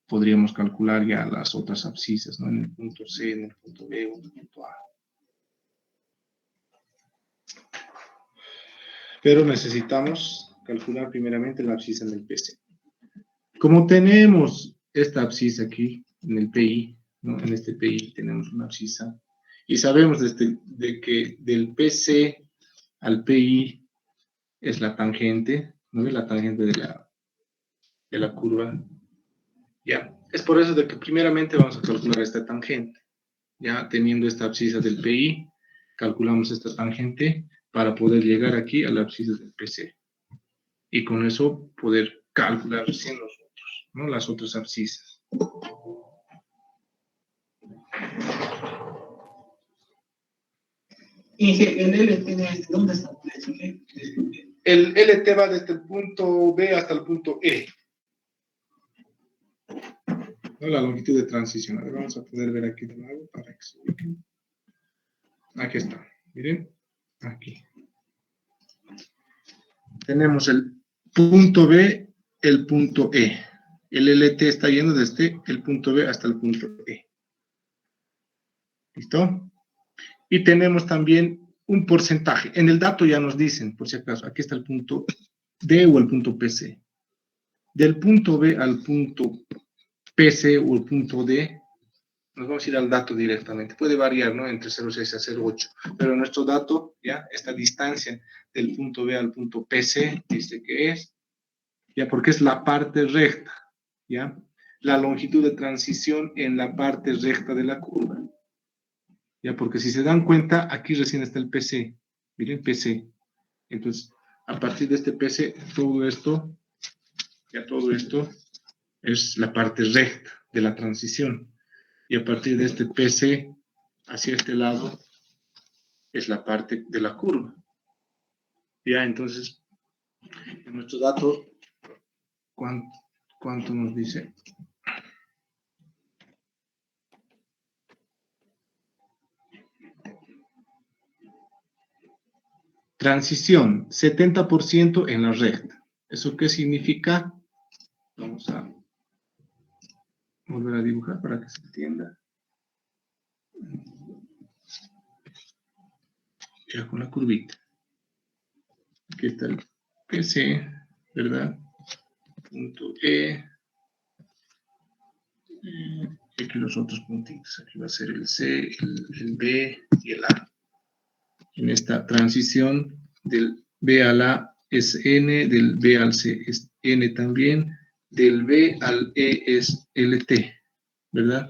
[SPEAKER 1] podríamos calcular ya las otras abscisas, ¿no? En el punto C, en el punto B o en el punto A. Pero necesitamos calcular primeramente la abscisa en el PC. Como tenemos esta abscisa aquí, en el PI, ¿no? En este PI tenemos una abscisa, y sabemos de que del PC al PI es la tangente, ¿no? La tangente de la curva. Ya, es por eso de que primeramente vamos a calcular esta tangente. Ya teniendo esta abscisa del PI, calculamos esta tangente para poder llegar aquí a la abscisa del PC. Y con eso poder calcular recién los otros, ¿no? Las otras abscisas.
[SPEAKER 2] Y el LT, ¿dónde está?
[SPEAKER 1] El LT va desde el punto B hasta el punto E. ¿No? La longitud de transición. A ver, vamos a poder ver aquí de nuevo para que se ubiquen. Aquí está. Miren. Aquí. Tenemos el punto B, el punto E. El LT está yendo desde el punto B hasta el punto E. ¿Listo? Y tenemos también un porcentaje. En el dato ya nos dicen, por si acaso, aquí está el punto D o el punto PC. Del punto B al punto PC o el punto D, nos vamos a ir al dato directamente. Puede variar, ¿no? Entre 0,6 a 0,8. Pero nuestro dato, ya, esta distancia del punto B al punto PC, dice que es, ya, porque es la parte recta, ya. La longitud de transición en la parte recta de la curva. Ya, porque si se dan cuenta, aquí recién está el PC. Miren, PC. Entonces, a partir de este PC, todo esto es la parte recta de la transición. Y a partir de este PC, hacia este lado, es la parte de la curva. Ya, entonces, en nuestro dato, ¿cuánto nos dice? Transición, 70% en la recta. ¿Eso qué significa? Vamos a volver a dibujar para que se entienda. Ya con la curvita. Aquí está el PC, ¿verdad? Punto E. Y aquí los otros puntitos. Aquí va a ser el C, el B y el A. En esta transición del B al A es N, del B al C es N también, del B al E es LT, ¿verdad?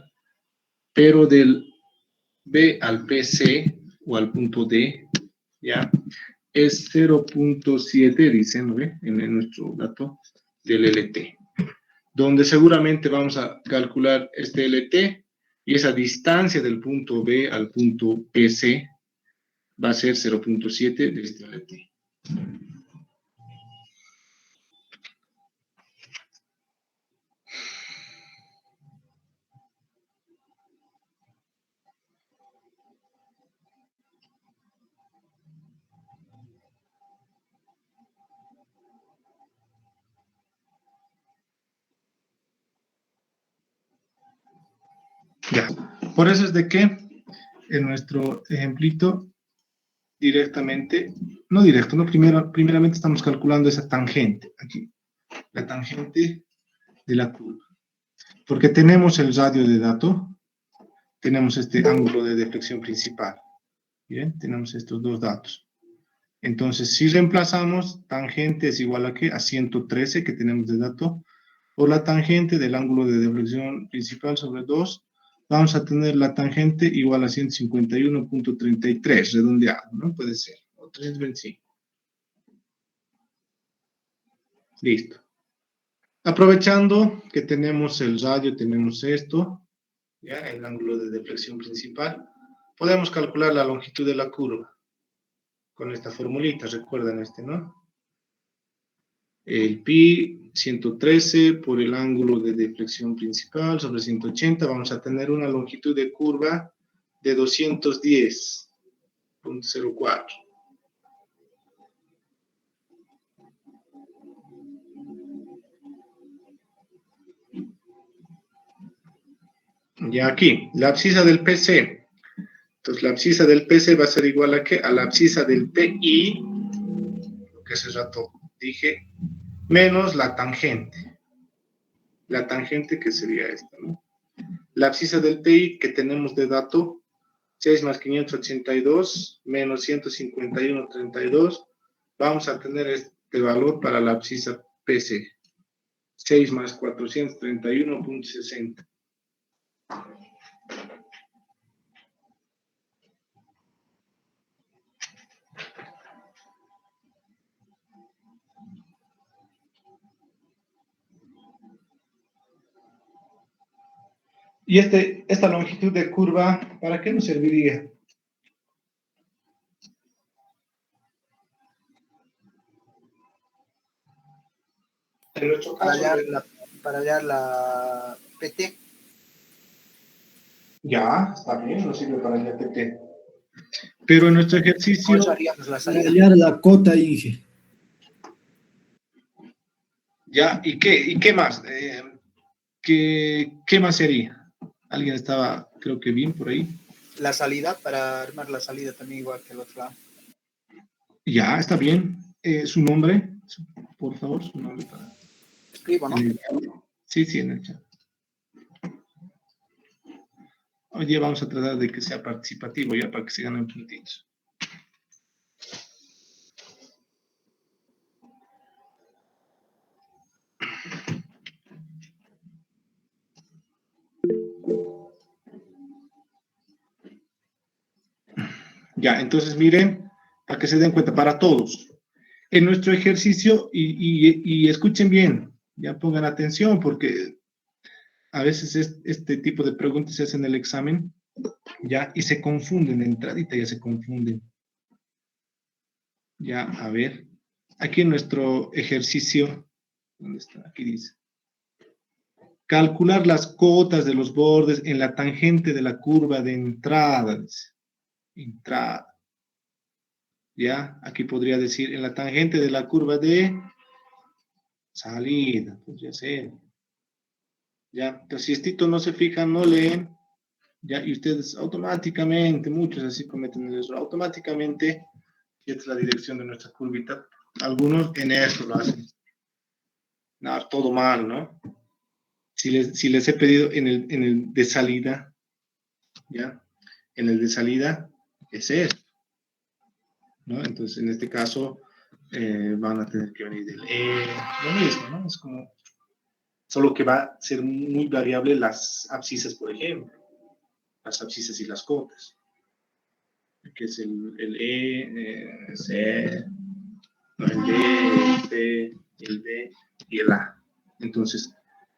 [SPEAKER 1] Pero del B al PC o al punto D, ¿ya? Es 0.7, dicen, ¿no? En nuestro dato del LT, donde seguramente vamos a calcular este LT y esa distancia del punto B al punto PC va a ser 0.7 de este LT. Ya, por eso es de que en nuestro ejemplito directamente, no directo, no primeramente estamos calculando esa tangente, aquí, la tangente de la curva. Porque tenemos el radio de dato, tenemos este ángulo de deflexión principal. Bien, tenemos estos dos datos. Entonces, si reemplazamos, tangente es igual a ¿qué? A 113 que tenemos de dato, o la tangente del ángulo de deflexión principal sobre 2, vamos a tener la tangente igual a 151.33, redondeado, ¿no? Puede ser, o 325. Listo. Aprovechando que tenemos el radio, tenemos esto, ya, el ángulo de deflexión principal, podemos calcular la longitud de la curva con esta formulita, recuerdan ¿no? El pi 113 por el ángulo de deflexión principal sobre 180, vamos a tener una longitud de curva de 210.04. Ya aquí, la abscisa del PC. Entonces, la abscisa del PC va a ser igual a ¿qué? A la abscisa del PI, lo que hace rato dije, menos la tangente. La tangente que sería esta, ¿no? La abscisa del PI que tenemos de dato 6 más 582 menos 151,32. Vamos a tener este valor para la abscisa PC. 6 más 431,60. Y esta longitud de curva, ¿para qué nos serviría? En nuestro caso,
[SPEAKER 3] para hallar la PT.
[SPEAKER 1] Ya, está bien, nos sirve para el PT. Pero en nuestro ejercicio...
[SPEAKER 3] ¿Cómo haríamos la salida?
[SPEAKER 5] Hallar la cota, Inge.
[SPEAKER 1] Ya, ¿y qué más? ¿Qué más sería? Alguien estaba, creo que bien por ahí.
[SPEAKER 3] La salida, para armar la salida también igual que el otro lado.
[SPEAKER 1] Ya, está bien. Su nombre, por favor, su nombre para...
[SPEAKER 3] Escribo, ¿no?
[SPEAKER 1] Sí, en el chat. Hoy día vamos a tratar de que sea participativo ya para que se ganen puntitos. Ya, entonces miren, para que se den cuenta, para todos. En nuestro ejercicio, y escuchen bien, ya pongan atención, porque a veces este tipo de preguntas se hacen en el examen, ya, y se confunden, de entradita ya se confunden. Ya, a ver, aquí en nuestro ejercicio, ¿dónde está? Aquí dice. Calcular las cotas de los bordes en la tangente de la curva de entrada, dice. Entrada. Ya, aquí podría decir en la tangente de la curva de salida, podría ser. Ya, entonces si esto no se fijan, no leen, ya, y ustedes automáticamente, muchos así cometen el error, automáticamente, y esta es la dirección de nuestra curvita, algunos en esto lo hacen. No, todo mal, ¿no? Si les he pedido en el de salida, ¿ya? En el de salida, es esto, ¿no? Entonces, en este caso, van a tener que venir del lo mismo, ¿no? Es como, solo que va a ser muy variable las abscisas, por ejemplo, las abscisas y las cotas, que es el C, no, el D, el P, el D y el A. Entonces,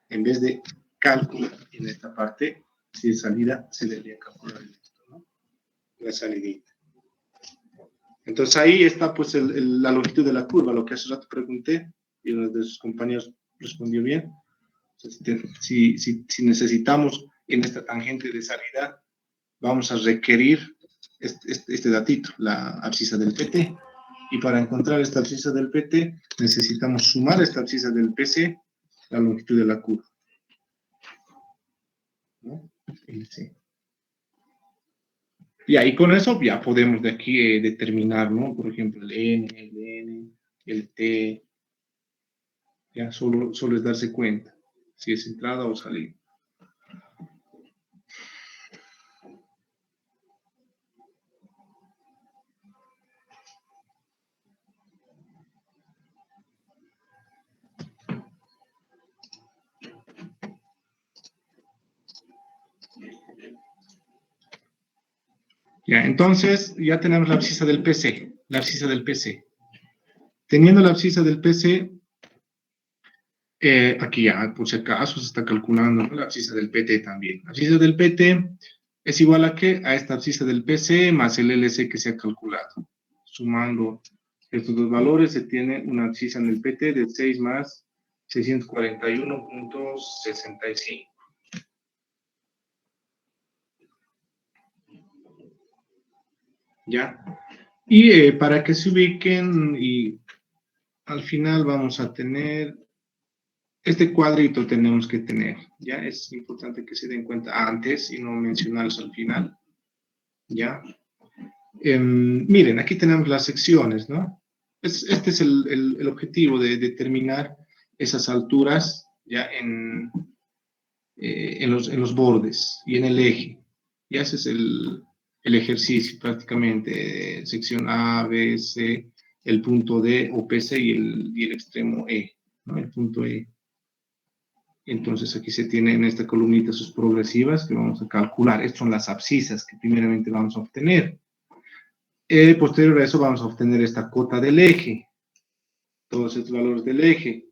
[SPEAKER 1] en vez de cálculo en esta parte, si es salida, se debería calcular esto, ¿no? La salidita. Entonces ahí está pues la longitud de la curva, lo que hace rato pregunté y uno de sus compañeros respondió bien. Si necesitamos en esta tangente de salida, vamos a requerir este datito, la abscisa del PT. Y para encontrar esta abscisa del PT, necesitamos sumar esta abscisa del PC, la longitud de la curva, ¿no? Sí. Y ahí con eso ya podemos de aquí determinar, ¿no? Por ejemplo, el N, el T. Ya solo es darse cuenta si es entrada o salida. Ya, entonces ya tenemos la abscisa del PC, la abscisa del PC. Teniendo la abscisa del PC, aquí ya, por si acaso, se está calculando, ¿no? La abscisa del PT también. La abscisa del PT es igual a ¿qué? A esta abscisa del PC más el LC que se ha calculado. Sumando estos dos valores, se tiene una abscisa en el PT de 6 más 641,65. ¿Ya? Y para que se ubiquen, y al final vamos a tener, este cuadrito tenemos que tener, ¿ya? Es importante que se den cuenta antes y no mencionarlos al final, ¿ya? Miren, aquí tenemos las secciones, ¿no? Este es el objetivo de determinar esas alturas, ¿ya? En los bordes y en el eje. Y ese es el ejercicio prácticamente, sección A, B, C, el punto D o PC y el extremo E, ¿no? El punto E. Entonces aquí se tiene en esta columnita sus progresivas que vamos a calcular. Estas son las abscisas que primeramente vamos a obtener. Posterior a eso vamos a obtener esta cota del eje. Todos estos valores del eje.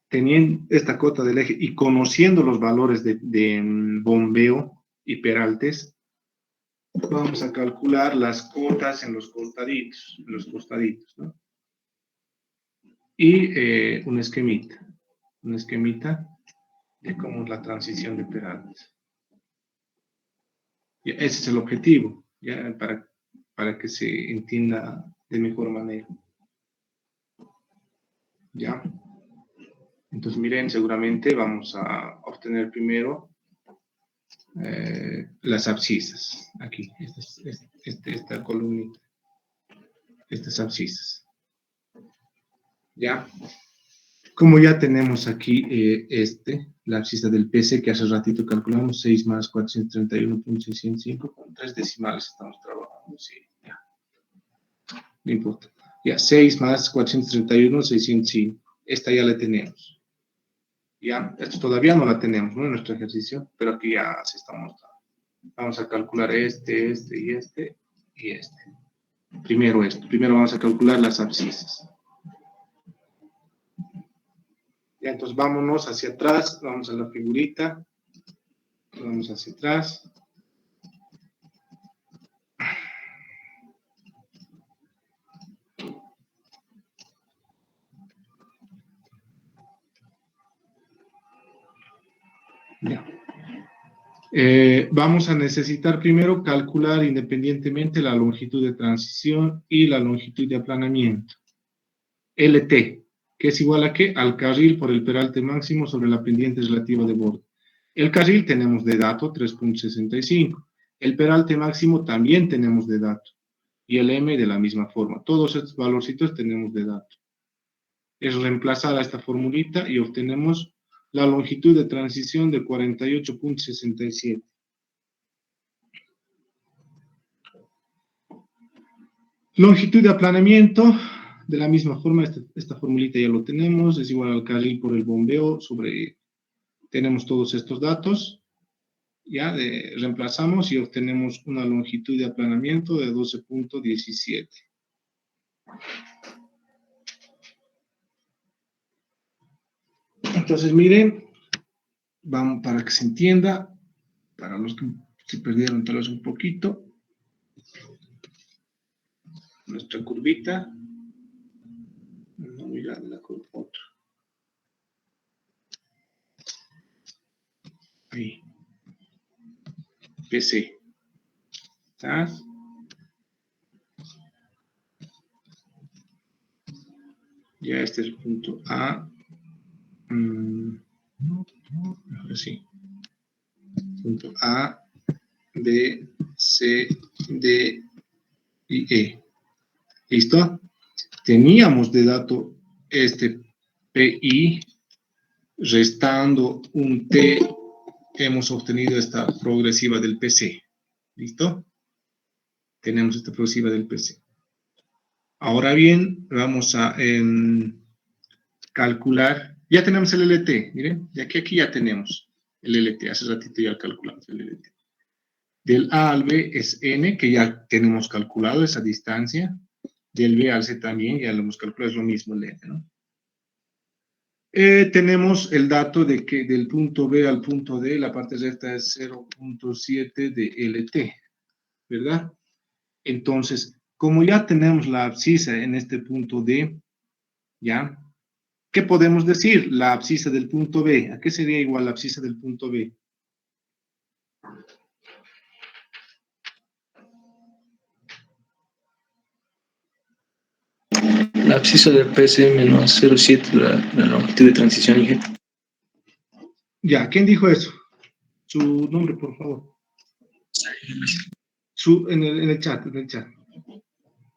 [SPEAKER 1] Teniendo esta cota del eje y conociendo los valores de bombeo y peraltes, vamos a calcular las cotas en los costaditos, ¿no? Y un esquemita de cómo es la transición de peraltes. Ese es el objetivo, ¿ya? Para que se entienda de mejor manera. ¿Ya? Entonces, miren, seguramente vamos a obtener primero las abscisas. Aquí, esta columnita. Estas abscisas. ¿Ya? Como ya tenemos aquí la abscisa del PC que hace ratito calculamos, 6 más 431.605, con 3 decimales estamos trabajando, sí, ya. No importa. Ya, 6 más 431.605. Esta ya la tenemos. Ya, esto todavía no la tenemos, ¿no? En nuestro ejercicio, pero aquí ya se está mostrando. Vamos a calcular este y este. Primero esto. Primero vamos a calcular las abscisas. Ya, entonces vámonos hacia atrás, vamos a la figurita, vamos hacia atrás. Ya. Vamos a necesitar primero calcular independientemente la longitud de transición y la longitud de aplanamiento. LT, que es igual a ¿qué? Al carril por el peralte máximo sobre la pendiente relativa de borde. El carril tenemos de dato 3.65. El peralte máximo también tenemos de dato. Y el M de la misma forma. Todos estos valorcitos tenemos de dato. Es reemplazar a esta formulita y obtenemos la longitud de transición de 48.67. Longitud de aplanamiento, de la misma forma, esta formulita ya lo tenemos, es igual al carril por el bombeo sobre, tenemos todos estos datos, ya reemplazamos y obtenemos una longitud de aplanamiento de 12.17. Entonces, miren, vamos para que se entienda, para los que se perdieron tal vez un poquito, nuestra curvita, no muy grande la curva, otra. Ahí. PC. ¿Estás? Ya este es el punto A. Ahora sí. Punto A, B, C, D y E. ¿Listo? Teníamos de dato este PI, restando un T, hemos obtenido esta progresiva del PC. ¿Listo? Tenemos esta progresiva del PC. Ahora bien, vamos a calcular, ya tenemos el LT, miren, de aquí ya tenemos el LT, hace ratito ya calculamos el LT. Del A al B es N, que ya tenemos calculado esa distancia. Del B al C también, ya lo hemos calculado, es lo mismo el N, ¿no? Tenemos el dato de que del punto B al punto D, la parte recta es 0.7 de LT, ¿verdad? Entonces, como ya tenemos la abscisa en este punto D, ¿ya? ¿Qué podemos decir? La abscisa del punto B. ¿A qué sería igual la abscisa del punto B?
[SPEAKER 5] La abscisa del PC menos 0,7, la longitud de transición IG.
[SPEAKER 1] Ya, ¿quién dijo eso? Su nombre, por favor. En el chat,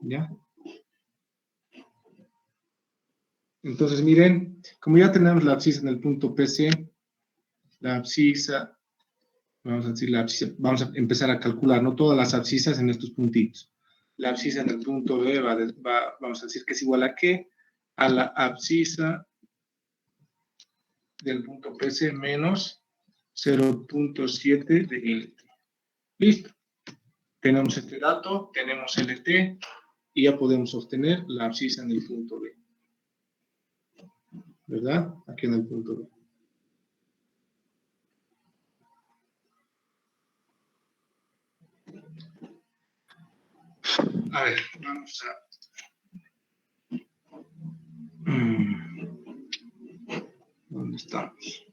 [SPEAKER 1] ¿Ya? Entonces, miren, como ya tenemos la abscisa en el punto PC, la abscisa Vamos a decir la abscisa, vamos a empezar a calcular, no todas las abscisas en estos puntitos. La abscisa en el punto B vamos a decir que es igual a ¿qué? A la abscisa del punto PC menos 0.7 de LT. Listo. Tenemos este dato, tenemos LT y ya podemos obtener la abscisa en el punto B. ¿Verdad? Aquí en el punto B. A ver, vamos a... ¿Dónde estamos?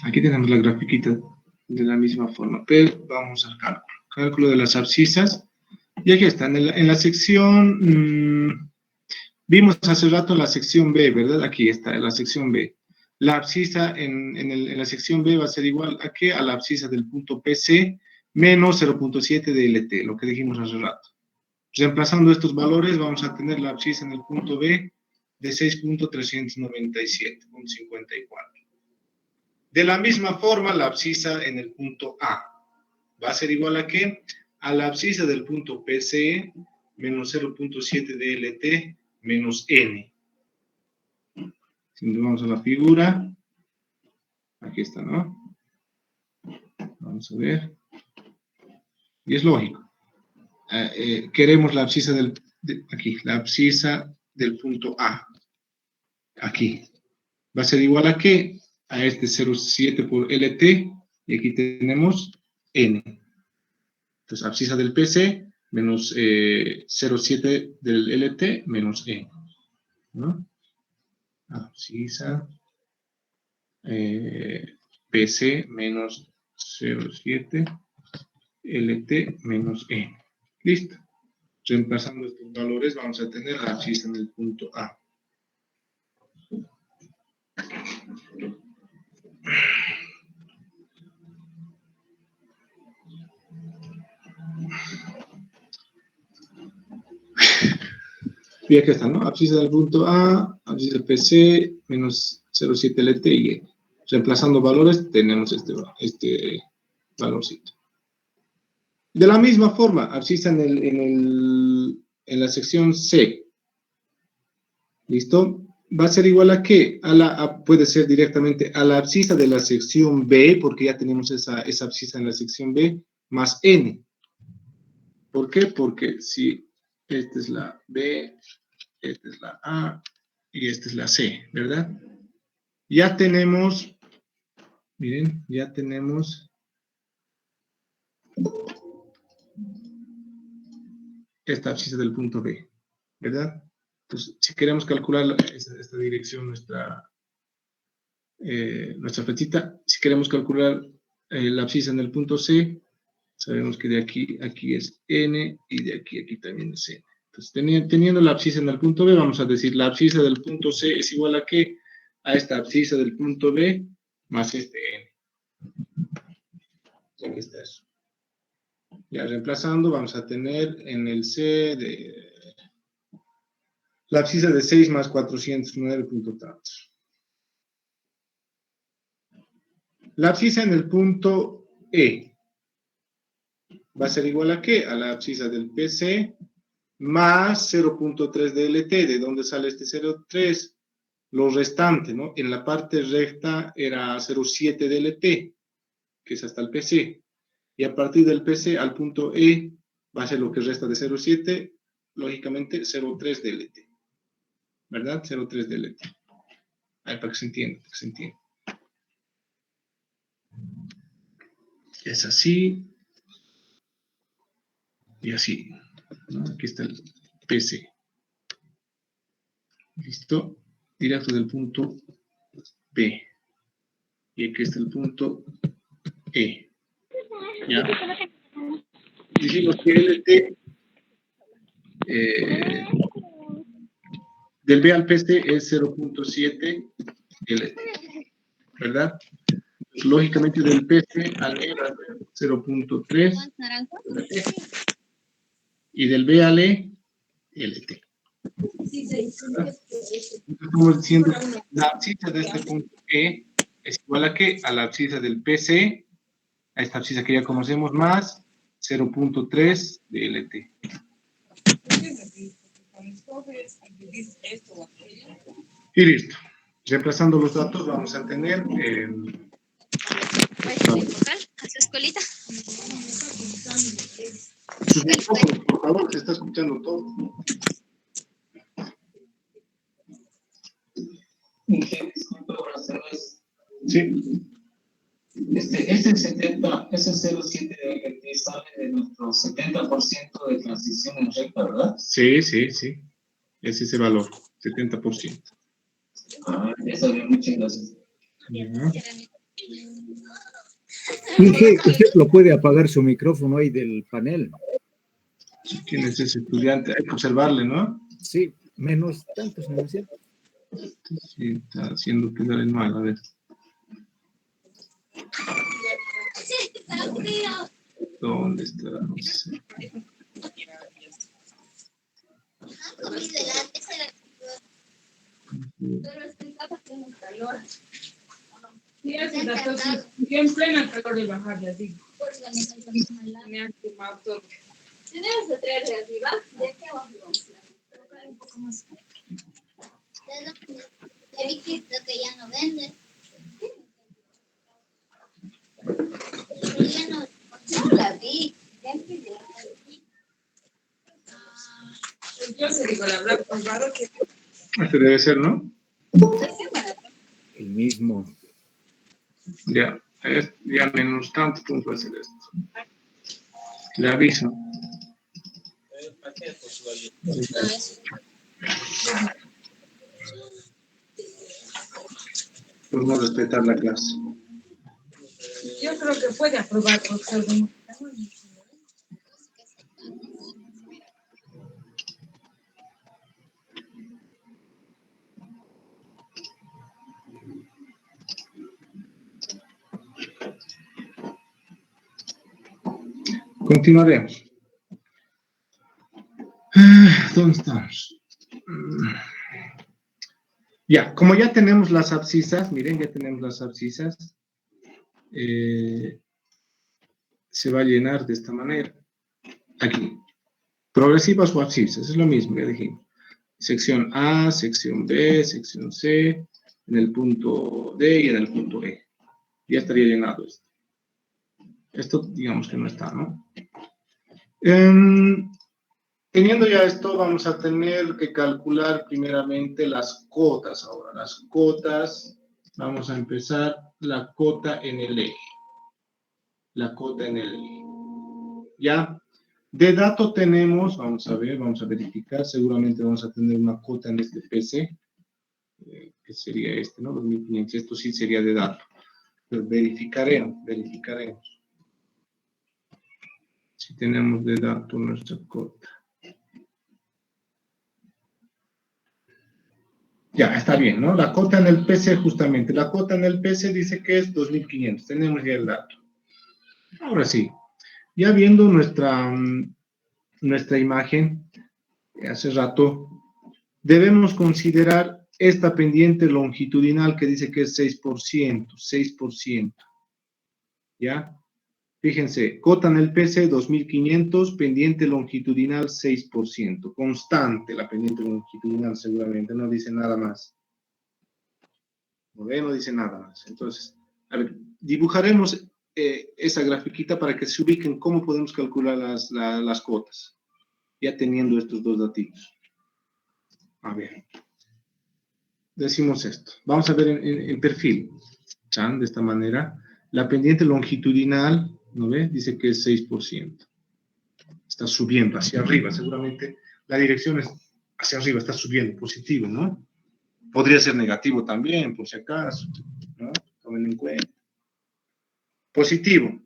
[SPEAKER 1] Aquí tenemos la grafiquita de la misma forma, pero vamos al cálculo. Cálculo de las abscisas. Y aquí está, en la sección... vimos hace rato la sección B, ¿verdad? Aquí está, en la sección B. La abscisa en la sección B va a ser igual a ¿qué? A la abscisa del punto PC menos 0.7 de LT, lo que dijimos hace rato. Reemplazando estos valores, vamos a tener la abscisa en el punto B de 6.397,54. De la misma forma, la abscisa en el punto A va a ser igual a ¿qué? A la abscisa del punto PC menos 0.7 de LT menos N. Si nos vamos a la figura, aquí está, ¿no? Vamos a ver. Y es lógico. Queremos la abscisa aquí, la abscisa del punto A. Aquí. Va a ser igual a ¿qué? A este 0.7 por LT, y aquí tenemos N. Entonces, abscisa del PC menos 0.7 del LT menos N. ¿No? Abscisa PC menos 0.7 LT menos N. Listo. Reemplazando estos valores, vamos a tener la abscisa en el punto A. Y aquí está, ¿no? Abscisa del punto A, abscisa del PC, menos 0.7 LT y N. Reemplazando valores, tenemos este valorcito. De la misma forma, abscisa en la sección C. ¿Listo? Va a ser igual a ¿qué? Puede ser directamente a la abscisa de la sección B, porque ya tenemos esa abscisa en la sección B, más N. ¿Por qué? Porque si esta es la B, esta es la A y esta es la C, ¿verdad? Ya tenemos, miren, ya tenemos esta abscisa del punto B, ¿verdad? Entonces, si queremos calcular esta dirección, nuestra flechita, si queremos calcular la abscisa en el punto C, sabemos que de aquí a aquí es N y de aquí a aquí también es N. Entonces, teniendo la abscisa en el punto B, vamos a decir la abscisa del punto C es igual a ¿qué? A esta abscisa del punto B más este N. Aquí está eso. Ya reemplazando, vamos a tener en el C la abscisa de 6 más 409 punto tantos. La abscisa en el punto E va a ser igual a ¿qué? A la abscisa del PC más 0.3 de LT. ¿De dónde sale este 0.3? Lo restante, ¿no? En la parte recta era 0.7 de LT, que es hasta el PC. Y a partir del PC al punto E va a ser lo que resta de 0.7, lógicamente 0.3 de LT. ¿Verdad? 0.3 de LT. Ahí para que se entienda, Es así. Y así. ¿No? Aquí está el PC. ¿Listo? Directo del punto B. Y aquí está el punto E. ¿Ya? Dijimos que LT del B al PC es 0.7 LT. ¿Verdad? Pues, lógicamente del PC al E va a ser 0.3 LT. Y del B al E LT. Estamos diciendo la abscisa de este punto E es igual a ¿qué? A la abscisa del PC, a esta abscisa que ya conocemos, más 0.3 de LT. Y listo. Reemplazando los datos vamos a tener
[SPEAKER 6] a su escuelita.
[SPEAKER 1] sus micrófonos, por favor, se está escuchando todo. Sí.
[SPEAKER 2] Ese 0,7 de LT sale de nuestro 70% de transición en recta, ¿verdad?
[SPEAKER 1] Sí, sí, sí. Es ese valor, 70%.
[SPEAKER 2] Eso bien, muchas gracias.
[SPEAKER 3] Inge, usted lo puede apagar su micrófono ahí del panel.
[SPEAKER 1] ¿Quién es ese estudiante? Hay que observarle, ¿no?
[SPEAKER 3] Sí, menos tantos, ¿no es cierto?
[SPEAKER 1] Sí, está haciendo quedar en mal, a ver. ¿Dónde está? No sé.
[SPEAKER 7] Sí, hace rato sí. Yo en plena calor de bajar de así. Me ha quemado todo.
[SPEAKER 6] Tenemos que traer de arriba, de aquí abajo vamos a colocar un poco más. Ya vi que ya no vende. Ya no la vi.
[SPEAKER 7] Yo se digo la verdad, pues raro que.
[SPEAKER 1] Este debe ser, ¿no?
[SPEAKER 3] El mismo.
[SPEAKER 1] Ya, ya menos tanto punto va a ser esto. Le aviso. Por no respetar la clase.
[SPEAKER 7] Yo creo que puede aprobar porque algún.
[SPEAKER 1] Continuaremos. ¿Dónde estamos? Ya, como ya tenemos las abscisas, miren, ya tenemos las abscisas, se va a llenar de esta manera. Aquí. Progresivas o abscisas, es lo mismo, ya dijimos. Sección A, sección B, sección C, en el punto D y en el punto E. Ya estaría llenado esto. Esto, digamos que no está, ¿no? Teniendo ya esto, vamos a tener que calcular primeramente las cotas ahora. Las cotas, vamos a empezar la cota en el eje. La cota en el eje. ¿Ya? De dato tenemos, vamos a ver, vamos a verificar, seguramente vamos a tener una cota en este PC, que sería este, ¿no? 2500, esto sí sería de dato. Pero verificaremos. Si tenemos de dato nuestra cota. Ya, está bien, ¿no? La cota en el PC, justamente. La cota en el PC dice que es 2500. Tenemos ya el dato. Ahora sí, ya viendo nuestra imagen, hace rato, debemos considerar esta pendiente longitudinal que dice que es 6%. ¿Ya? Fíjense, cota en el PC 2500, pendiente longitudinal 6%. Constante la pendiente longitudinal seguramente, no dice nada más. No dice nada más. Entonces, a ver, dibujaremos esa grafiquita para que se ubiquen cómo podemos calcular las cotas, ya teniendo estos dos datos. A ver, decimos esto. Vamos a ver en perfil, ¿chan? De esta manera. La pendiente longitudinal, ¿no ve? Dice que es 6%. Está subiendo hacia arriba, seguramente la dirección es hacia arriba, está subiendo, positivo, ¿no? Podría ser negativo también, por si acaso, ¿no? Tomen en cuenta. Positivo.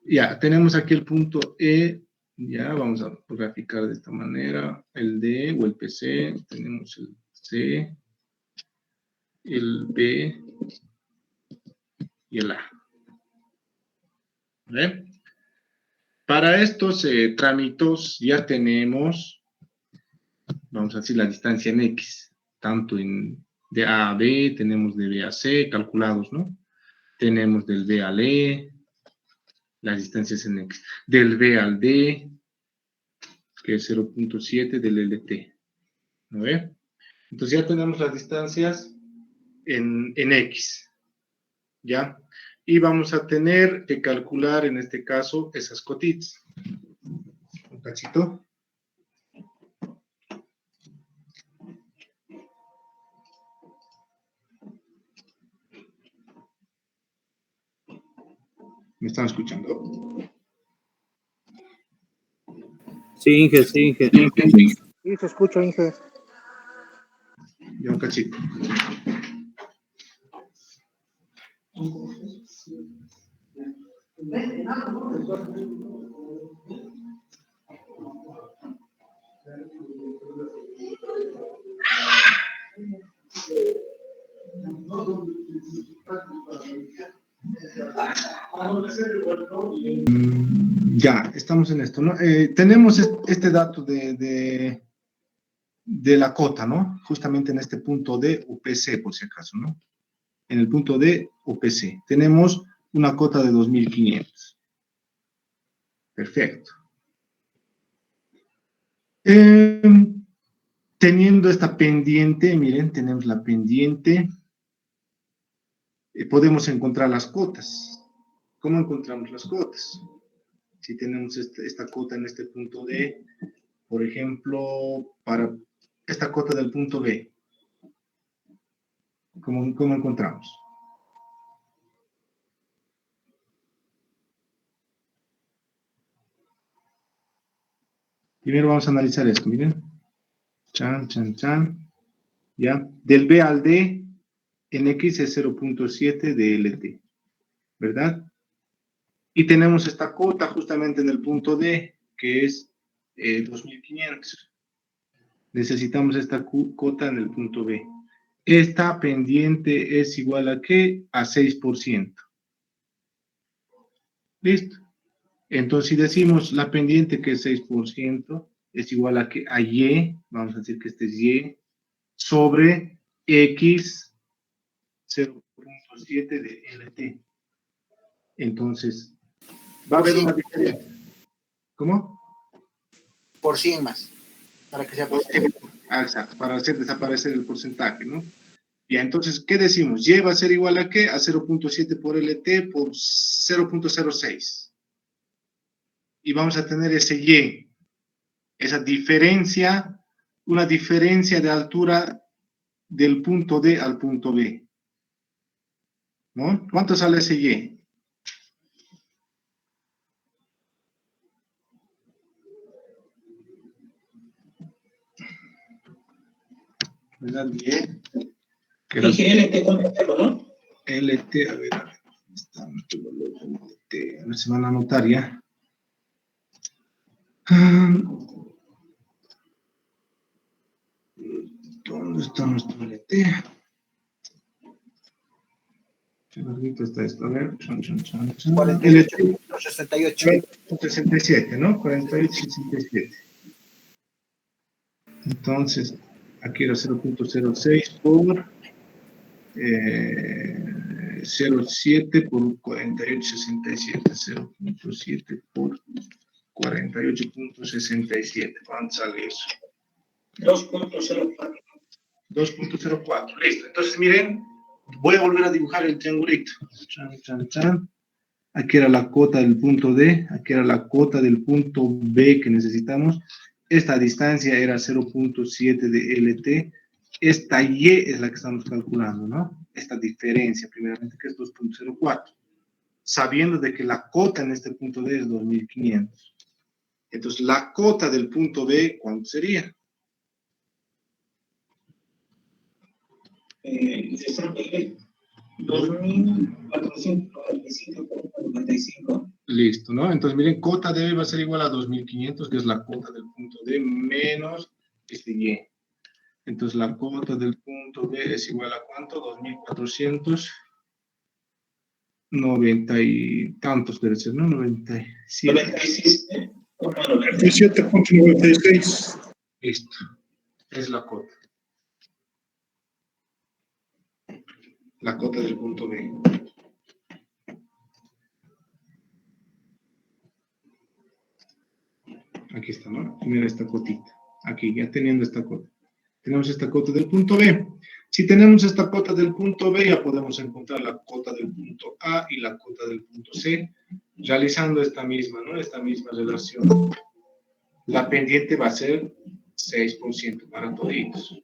[SPEAKER 1] Ya, tenemos aquí el punto E, ya, vamos a graficar de esta manera, el D o el PC, tenemos el C, el B y el A. ¿Ve? Para estos trámites ya tenemos vamos a decir la distancia en X, tanto de A a B, tenemos de B a C, calculados, ¿no? Tenemos del B al E, las distancias en X, del B al D, que es 0.7 del LT, ¿no ve? Entonces ya tenemos las distancias en X, ¿ya? Y vamos a tener que calcular, en este caso, esas cotitas. Un cachito. ¿Me están escuchando?
[SPEAKER 3] Sí, Inge, sí, Inge. Sí, te escucho, Inge.
[SPEAKER 1] Ya un cachito. Ya, estamos en esto, ¿no? Tenemos este dato de la cota, ¿no? Justamente en este punto de UPC, por si acaso, ¿no? En el punto de UPC. Tenemos una cota de 2.500. Perfecto. Teniendo esta pendiente, miren, tenemos la pendiente. Podemos encontrar las cotas. ¿Cómo encontramos las cotas? Si tenemos esta cota en este punto D, por ejemplo, para esta cota del punto B, ¿cómo encontramos? Primero vamos a analizar esto, miren. Chan, chan, chan. ¿Ya? Del B al D, en X es 0.7 de LT, ¿verdad? Y tenemos esta cota justamente en el punto D, que es 2.500. Necesitamos esta cota en el punto B. Esta pendiente es igual a ¿qué? A 6%. ¿Listo? Entonces, si decimos la pendiente que es 6%, es igual a que a Y, vamos a decir que este es Y, sobre X 0.7 de LT. Entonces, va a haber una diferencia. ¿Cómo?
[SPEAKER 3] Por 100 más, para que sea posible.
[SPEAKER 1] Exacto, para hacer desaparecer el porcentaje, ¿no? Ya, entonces, ¿qué decimos? Y va a ser igual a ¿qué? A 0.7 por LT por 0.06. Y vamos a tener ese Y, esa diferencia, una diferencia de altura del punto D al punto B. ¿No? ¿Cuánto sale ese Y? ¿Verdad? Y.
[SPEAKER 2] Dije LT con meterlo, ¿no?
[SPEAKER 1] LT, a ver, ¿dónde está nuestro valor de LT? A ver si van a anotar ya. ¿Dónde está nuestro LT? Qué bonito está esto, a ver.
[SPEAKER 3] 48.68.
[SPEAKER 1] 67, ¿no? 48.67. Entonces, aquí era 0.06 por 0.7 por 48.67. 0.7 por 48.67. ¿Cuánto sale eso?
[SPEAKER 2] 2.04.
[SPEAKER 1] 2.04. Listo. Entonces, miren, voy a volver a dibujar el triangulito. Chan, chan, chan. Aquí era la cota del punto D, aquí era la cota del punto B que necesitamos. Esta distancia era 0.7 de LT. Esta Y es la que estamos calculando, ¿no? Esta diferencia, primeramente, que es 2.04. Sabiendo de que la cota en este punto D es 2.500. Entonces, la cota del punto B, ¿cuánto sería?
[SPEAKER 2] Se sabe 2.495.95.
[SPEAKER 1] Listo, ¿no? Entonces, miren, cota D va a ser igual a 2.500, que es la cota del punto D, menos este Y. Entonces, la cota del punto D es igual a ¿cuánto? 2.490 y tantos, debe ser, ¿no? 97.
[SPEAKER 2] 97.96.
[SPEAKER 8] 17.96.
[SPEAKER 1] Listo. es la cota. La cota del punto B. Aquí está, ¿no? Mira esta cotita. Aquí, ya teniendo esta cota. Tenemos esta cota del punto B. Si tenemos esta cota del punto B, ya podemos encontrar la cota del punto A y la cota del punto C, realizando esta misma, ¿no? Esta misma relación. La pendiente va a ser 6% para toditos.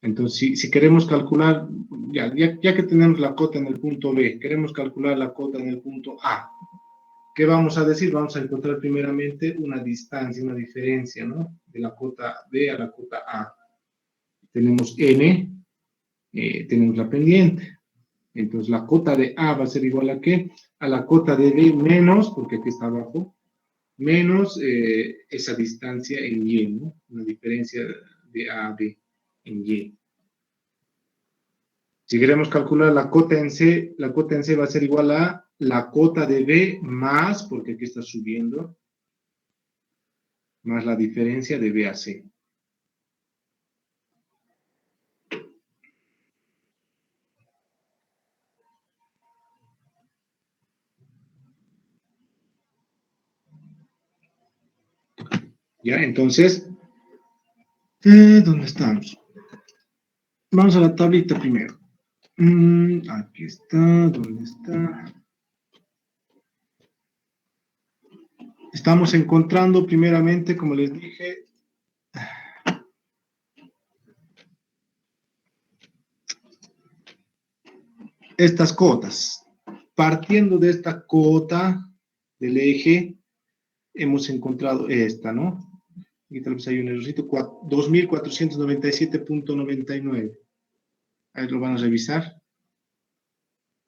[SPEAKER 1] Entonces, si queremos calcular, ya que tenemos la cota en el punto B, queremos calcular la cota en el punto A, ¿qué vamos a decir? Vamos a encontrar primeramente una distancia, una diferencia, ¿no? De la cota B a la cota A. Tenemos N, tenemos la pendiente. Entonces, la cota de A va a ser igual a ¿qué? A la cota de B menos, porque aquí está abajo, menos esa distancia en Y, ¿no? Una diferencia de A a B en Y. Si queremos calcular la cota en C va a ser igual a la cota de B más, porque aquí está subiendo, más la diferencia de B a C. Ya, entonces, ¿dónde estamos? Vamos a la tablita primero. Aquí está, ¿dónde está? Estamos encontrando primeramente, como les dije, estas cotas. Partiendo de esta cota del eje, hemos encontrado esta, ¿no? Aquí tal vez hay un errorcito, 2497.99. Ahí lo van a revisar.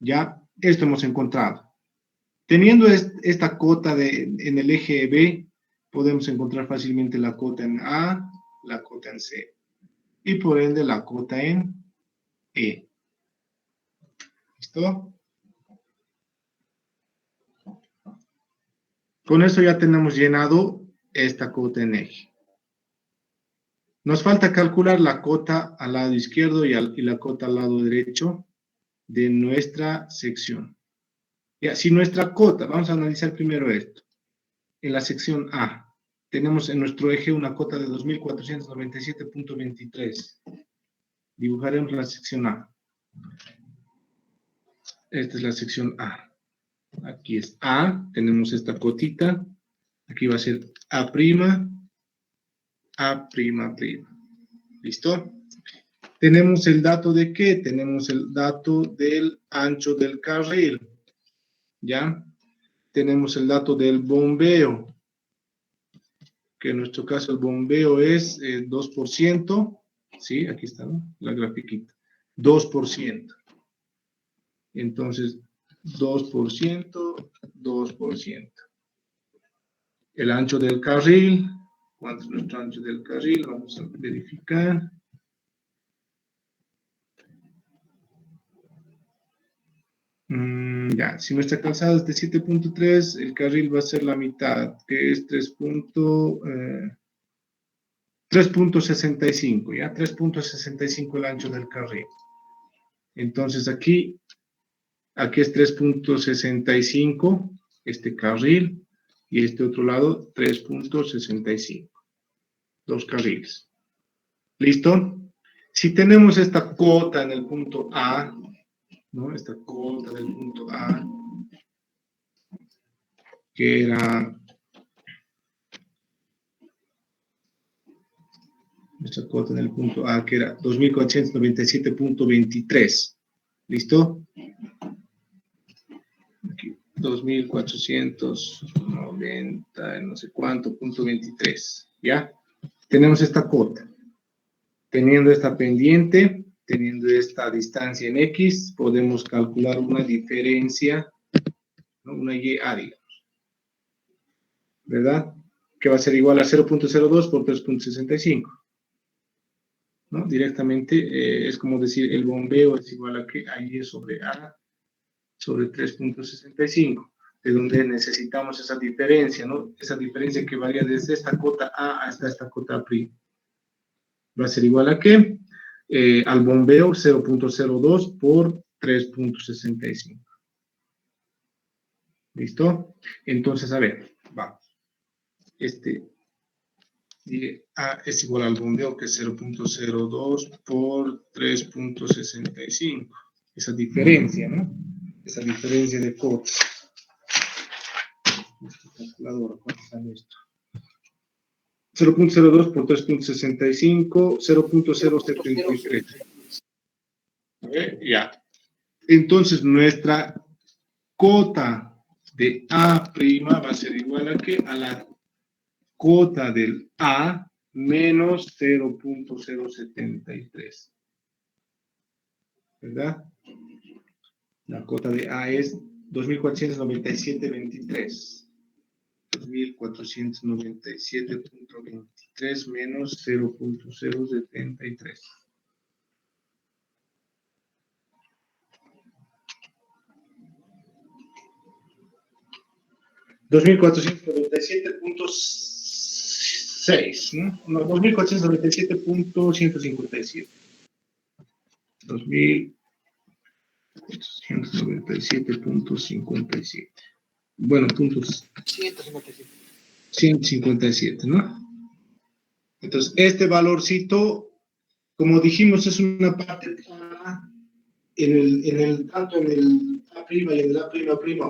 [SPEAKER 1] Ya, esto hemos encontrado. Teniendo esta cota en el eje B, podemos encontrar fácilmente la cota en A, la cota en C, y por ende la cota en E. ¿Listo? Con eso ya tenemos llenado esta cota en eje. Nos falta calcular la cota al lado izquierdo y la cota al lado derecho de nuestra sección. Ya, si nuestra cota, vamos a analizar primero esto. En la sección A, tenemos en nuestro eje una cota de 2497.23. Dibujaremos la sección A. Esta es la sección A. Aquí es A, tenemos esta cotita. Aquí va a ser A', A''. ¿Listo? Tenemos el dato de ¿qué? Tenemos el dato del ancho del carril. ¿Ya? Tenemos el dato del bombeo, que en nuestro caso el bombeo es 2%. ¿Sí? Aquí está, ¿no? La grafiquita. 2%. Entonces, 2%. El ancho del carril. ¿Cuánto es nuestro ancho del carril? Vamos a verificar. Ya, si nuestra calzada es de 7.3, el carril va a ser la mitad, que es 3.65, ¿ya? 3.65 el ancho del carril. Entonces aquí es 3.65 este carril y este otro lado 3.65. Dos carriles. ¿Listo? Si tenemos esta cota en el punto A, ¿no? Esta cota del punto A, que era nuestra cota en el punto A, que era 2497.23. ¿Listo? Aquí, 2490, no sé cuánto, punto 23. ¿Ya? Tenemos esta cota. Teniendo esta pendiente, teniendo esta distancia en X, podemos calcular una diferencia, ¿no? Una YA, digamos, ¿verdad? Que va a ser igual a 0.02 por 3.65, ¿no? Directamente es como decir, el bombeo es igual a que Y sobre A sobre 3.65. de donde necesitamos esa diferencia, ¿no? Esa diferencia que varía desde esta cota A hasta esta cota prima. Va a ser igual a ¿qué? Al bombeo 0.02 por 3.65. ¿Listo? Entonces, a ver, vamos. A es igual al bombeo, que es 0.02 por 3.65. Esa diferencia, ¿no? Esa diferencia de cotas. Calculadora, ¿cuánto sale esto? 0.02 por 3.65, 0.073. Ya. Entonces, nuestra cota de A' va a ser igual a ¿qué? A la cota del A menos 0.073. ¿Verdad? La cota de A es 2.497.23. 2.497.23 menos 0.073. $2.497.6, ¿no? 2.497.157. 2.497.57. Bueno, puntos 157, ¿no? Entonces, este valorcito, como dijimos, es una parte tanto en el A' y en el A',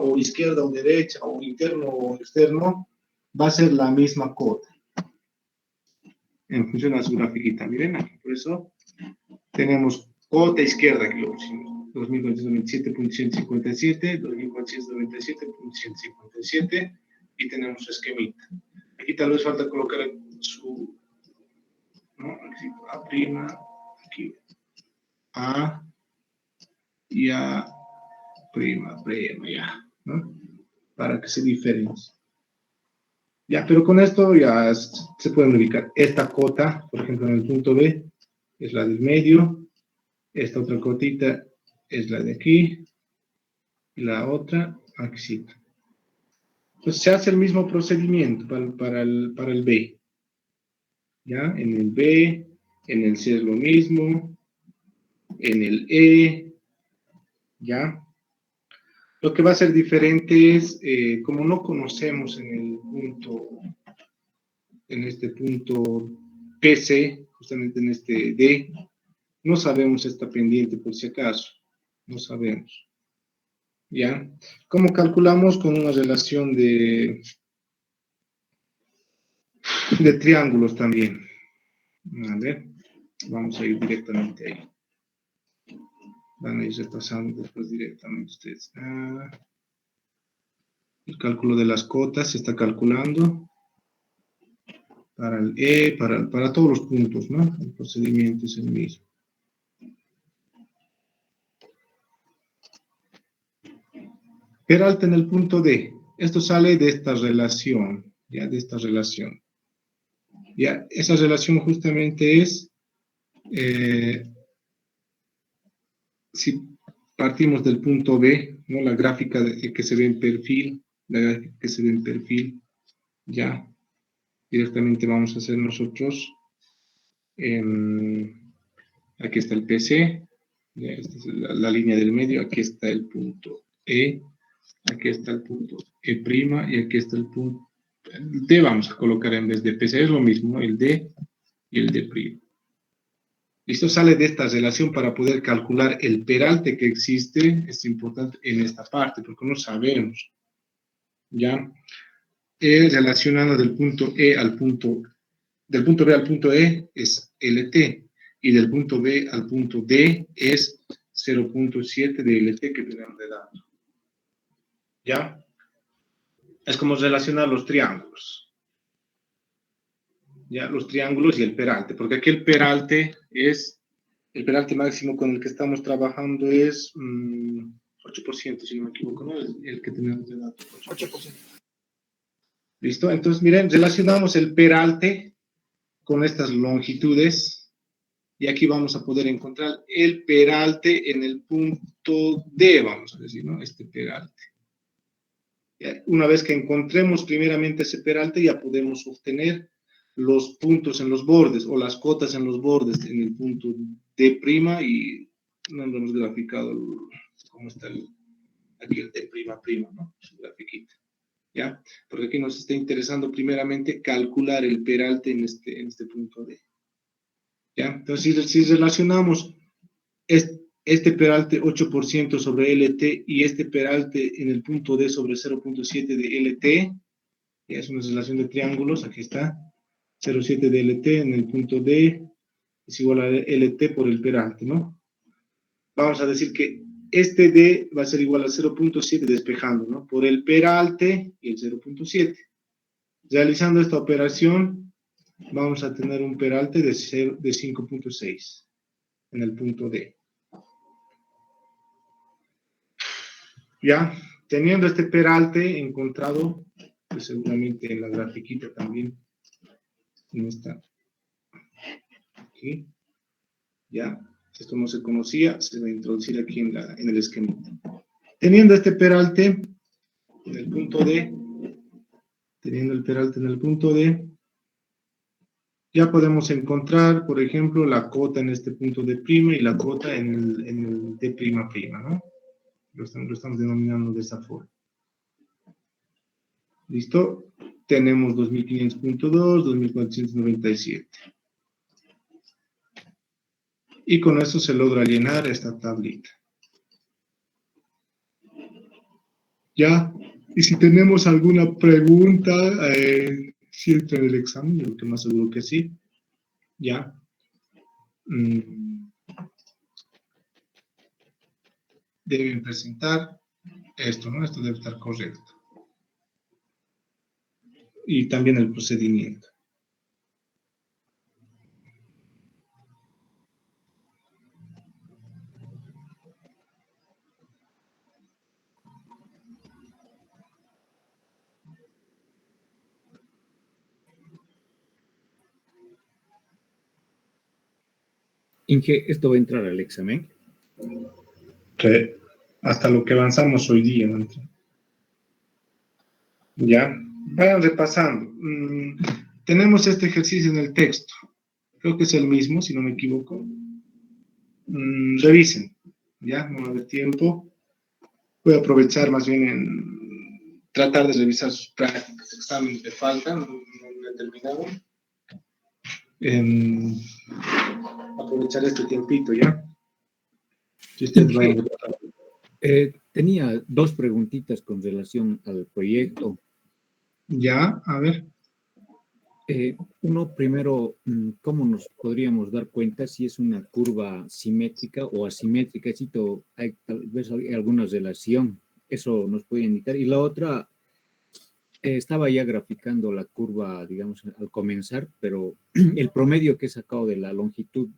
[SPEAKER 1] o izquierda o derecha, o interno o externo, va a ser la misma cota. En función a su grafiquita, miren aquí, por eso tenemos cota izquierda, que lo pusimos, 2.497.157, 2.497.157, y tenemos su esquemita. Aquí tal vez falta colocar su, ¿no? Aquí, A', aquí, A y A', ya, ¿no? Para que se diferencie. Ya, pero con esto ya se pueden ubicar. Esta cota, por ejemplo, en el punto B, es la del medio. Esta otra cotita es la de aquí. Y la otra, aquí. Pues se hace el mismo procedimiento para el B. ¿Ya? En el B, en el C es lo mismo. En el E, ¿ya? Lo que va a ser diferente es, como no conocemos en este punto PC, justamente en este D, no sabemos esta pendiente por si acaso, no sabemos. ¿Ya? ¿Cómo calculamos? Con una relación de triángulos también. A ver, vamos a ir directamente ahí. Van a ir repasando después directamente ustedes. El cálculo de las cotas se está calculando para el E, para todos los puntos, ¿no? El procedimiento es el mismo. Peralta en el punto D. Esto sale de esta relación, ¿ya? De esta relación. Ya, esa relación justamente es, si partimos del punto B, ¿no? La gráfica que se ve en perfil, ya, directamente vamos a hacer nosotros, aquí está el PC, ya, esta es la línea del medio, aquí está el punto E, aquí está el punto E' y aquí está el punto D, vamos a colocar en vez de PC, es lo mismo, el D y el D'. Esto sale de esta relación para poder calcular el peralte que existe, es importante en esta parte, porque no sabemos, ¿ya? Relacionando del punto B al punto E es LT, y del punto B al punto D es 0.7 de LT que tenemos de dato. ¿Ya? Es como relacionar los triángulos. ¿Ya? Los triángulos y el peralte, porque aquí el peralte máximo con el que estamos trabajando es 8%, si no me equivoco, ¿no? El que tenemos de dato. 8%. ¿Listo? Entonces, miren, relacionamos el peralte con estas longitudes y aquí vamos a poder encontrar el peralte en el punto D, vamos a decir, ¿no? Este peralte. Una vez que encontremos primeramente ese peralte, ya podemos obtener los puntos en los bordes o las cotas en los bordes en el punto D' y no lo hemos graficado cómo está aquí el D'', ¿no? Su grafiquita, ¿ya? Porque aquí nos está interesando primeramente calcular el peralte en este punto D, ¿ya? Entonces, si relacionamos este peralte 8% sobre LT y este peralte en el punto D sobre 0.7 de LT, ya es una relación de triángulos, aquí está, 0.7 de LT en el punto D es igual a LT por el peralte, ¿no? Vamos a decir que este D va a ser igual a 0.7 despejando, ¿no? Por el peralte y el 0.7. Realizando esta operación, vamos a tener un peralte de 5.6 en el punto D. Ya, teniendo este peralte encontrado, pues seguramente en la grafiquita también, en esta, aquí, ya, esto no se conocía, se va a introducir aquí en el esquema. Teniendo este peralte en el punto D, teniendo el peralte en el punto D, ya podemos encontrar, por ejemplo, la cota en este punto D' y la cota en el D'', ¿no? Lo estamos denominando de esa forma. ¿Listo? Tenemos 2500.2, 2497. Y con eso se logra llenar esta tablita. ¿Ya? Y si tenemos alguna pregunta, si entra en el examen, yo que más seguro que sí. ¿Ya? Deben presentar esto, ¿no? Esto debe estar correcto. Y también el procedimiento.
[SPEAKER 3] Inge, ¿esto va a entrar al examen?
[SPEAKER 1] Sí. Hasta lo que avanzamos hoy día, ¿no? Ya, vayan repasando. Tenemos este ejercicio en el texto. Creo que es el mismo, si no me equivoco. Revisen. Ya, no va a haber tiempo. Voy a aprovechar más bien en tratar de revisar sus prácticas, exámenes que faltan, no he terminado. Aprovechar este tiempito, ¿ya? Si ustedes vayan repasando.
[SPEAKER 3] Tenía dos preguntitas con relación al proyecto.
[SPEAKER 1] Ya, a ver.
[SPEAKER 3] Uno, primero, ¿cómo nos podríamos dar cuenta si es una curva simétrica o asimétrica? Hay tal vez alguna relación, eso nos puede indicar. Y la otra, estaba ya graficando la curva, digamos, al comenzar, pero el promedio que he sacado de la longitud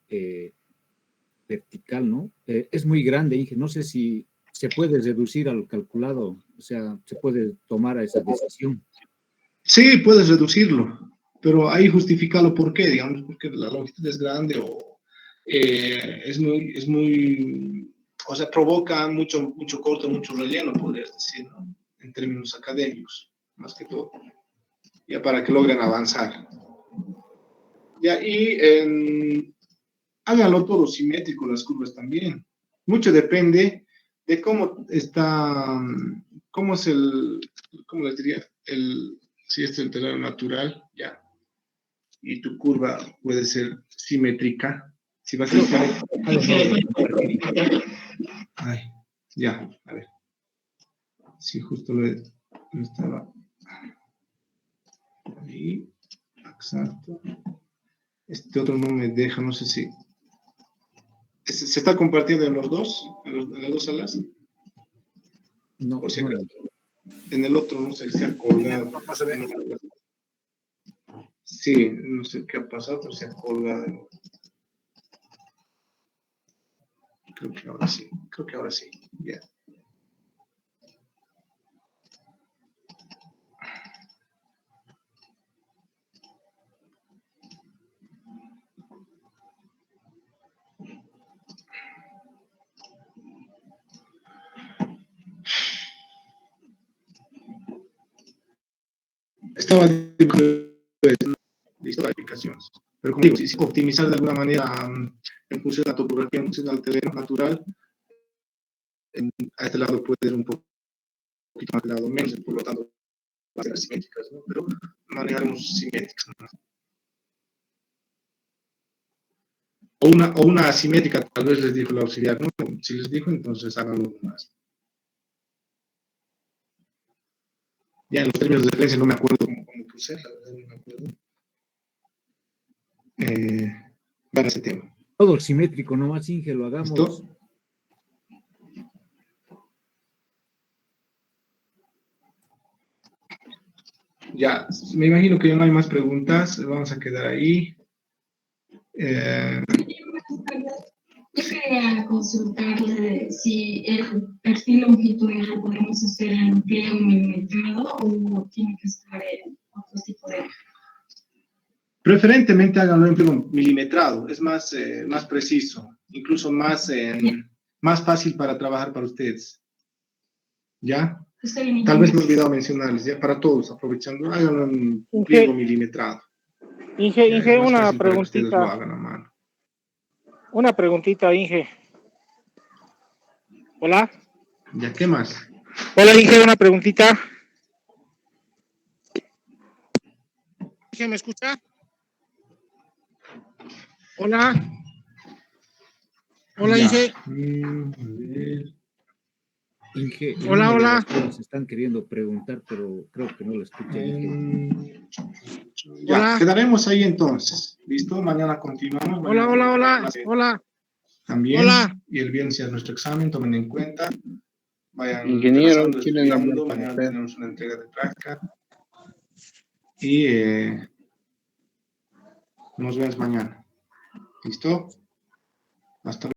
[SPEAKER 3] vertical, ¿no? Es muy grande, Inge, no sé si se puede reducir al calculado, o sea, se puede tomar a esa decisión.
[SPEAKER 1] Sí, puedes reducirlo, pero ahí justificarlo por qué, digamos, porque la longitud es grande o o sea, provoca mucho corte, mucho relleno, podrías decir, ¿no? En términos académicos, más que todo, ya para que logren avanzar. Ya, y háganlo todo simétrico, las curvas también. Mucho depende de cómo está, cómo es cómo les diría, si es el terreno natural, ya. Y tu curva puede ser simétrica. Si va a ser simétrica. Ay, ya, a ver. Sí, justo lo estaba. Ahí, exacto. Este otro no me deja, no sé si. ¿Se está compartiendo en los dos? ¿En las dos salas?
[SPEAKER 3] No,
[SPEAKER 1] Por si
[SPEAKER 3] no.
[SPEAKER 1] acaso. En el otro no sé si se ha colgado. Sí, no sé qué ha pasado, pero se ha colgado. Creo que ahora sí, ya. Listo, calificaciones. Pero como digo, si optimizar de alguna manera en función de la topografía, en función del terreno natural, a este lado puede ser un poquito más de lado menos, por lo tanto, va a ser asimétricas, ¿no? Pero manejaremos simétricas, ¿no? O una asimétrica, tal vez les dijo el auxiliar, ¿no? Si les dijo, entonces háganlo más. Ya en los términos de referencia no me acuerdo cómo puse, la verdad no me acuerdo. Para ese tema.
[SPEAKER 3] Todo simétrico, nomás, Inge, lo hagamos.
[SPEAKER 1] ¿Listo? Ya, me imagino que ya no hay más preguntas, vamos a quedar ahí.
[SPEAKER 8] Yo quería consultarle si el perfil longitudinal lo podemos hacer en pliego milimetrado o tiene que estar en otro tipo de...
[SPEAKER 1] Preferentemente háganlo en pliego milimetrado, es más, más preciso, incluso más, más fácil para trabajar para ustedes. ¿Ya? Tal vez me he olvidado mencionarles, ya para todos, aprovechando, háganlo en pliego milimetrado.
[SPEAKER 9] Inge, una
[SPEAKER 1] Para que ustedes lo
[SPEAKER 9] preguntita.
[SPEAKER 1] hagan a mano.
[SPEAKER 9] Una preguntita, Inge. Hola.
[SPEAKER 1] ¿Ya qué más?
[SPEAKER 9] Hola, Inge, una preguntita. Inge, ¿me escucha? Hola. Hola,
[SPEAKER 1] Ya.
[SPEAKER 9] Inge.
[SPEAKER 3] Inge,
[SPEAKER 9] Hola, hola.
[SPEAKER 3] Se están queriendo preguntar, pero creo que no lo escucha Inge.
[SPEAKER 1] Ya,
[SPEAKER 9] Hola.
[SPEAKER 1] quedaremos ahí entonces. ¿Listo? Mañana continuamos.
[SPEAKER 9] Hola, hola, hola. Hola.
[SPEAKER 1] También.
[SPEAKER 9] Hola.
[SPEAKER 1] Y el viernes es nuestro examen, tomen en cuenta. Vayan
[SPEAKER 10] Ingeniero,
[SPEAKER 1] repasando,
[SPEAKER 10] quieren hablar
[SPEAKER 1] estudiando.
[SPEAKER 10] con
[SPEAKER 1] Mañana
[SPEAKER 10] usted.
[SPEAKER 1] tenemos una entrega de práctica. Y nos vemos mañana. ¿Listo? Hasta luego.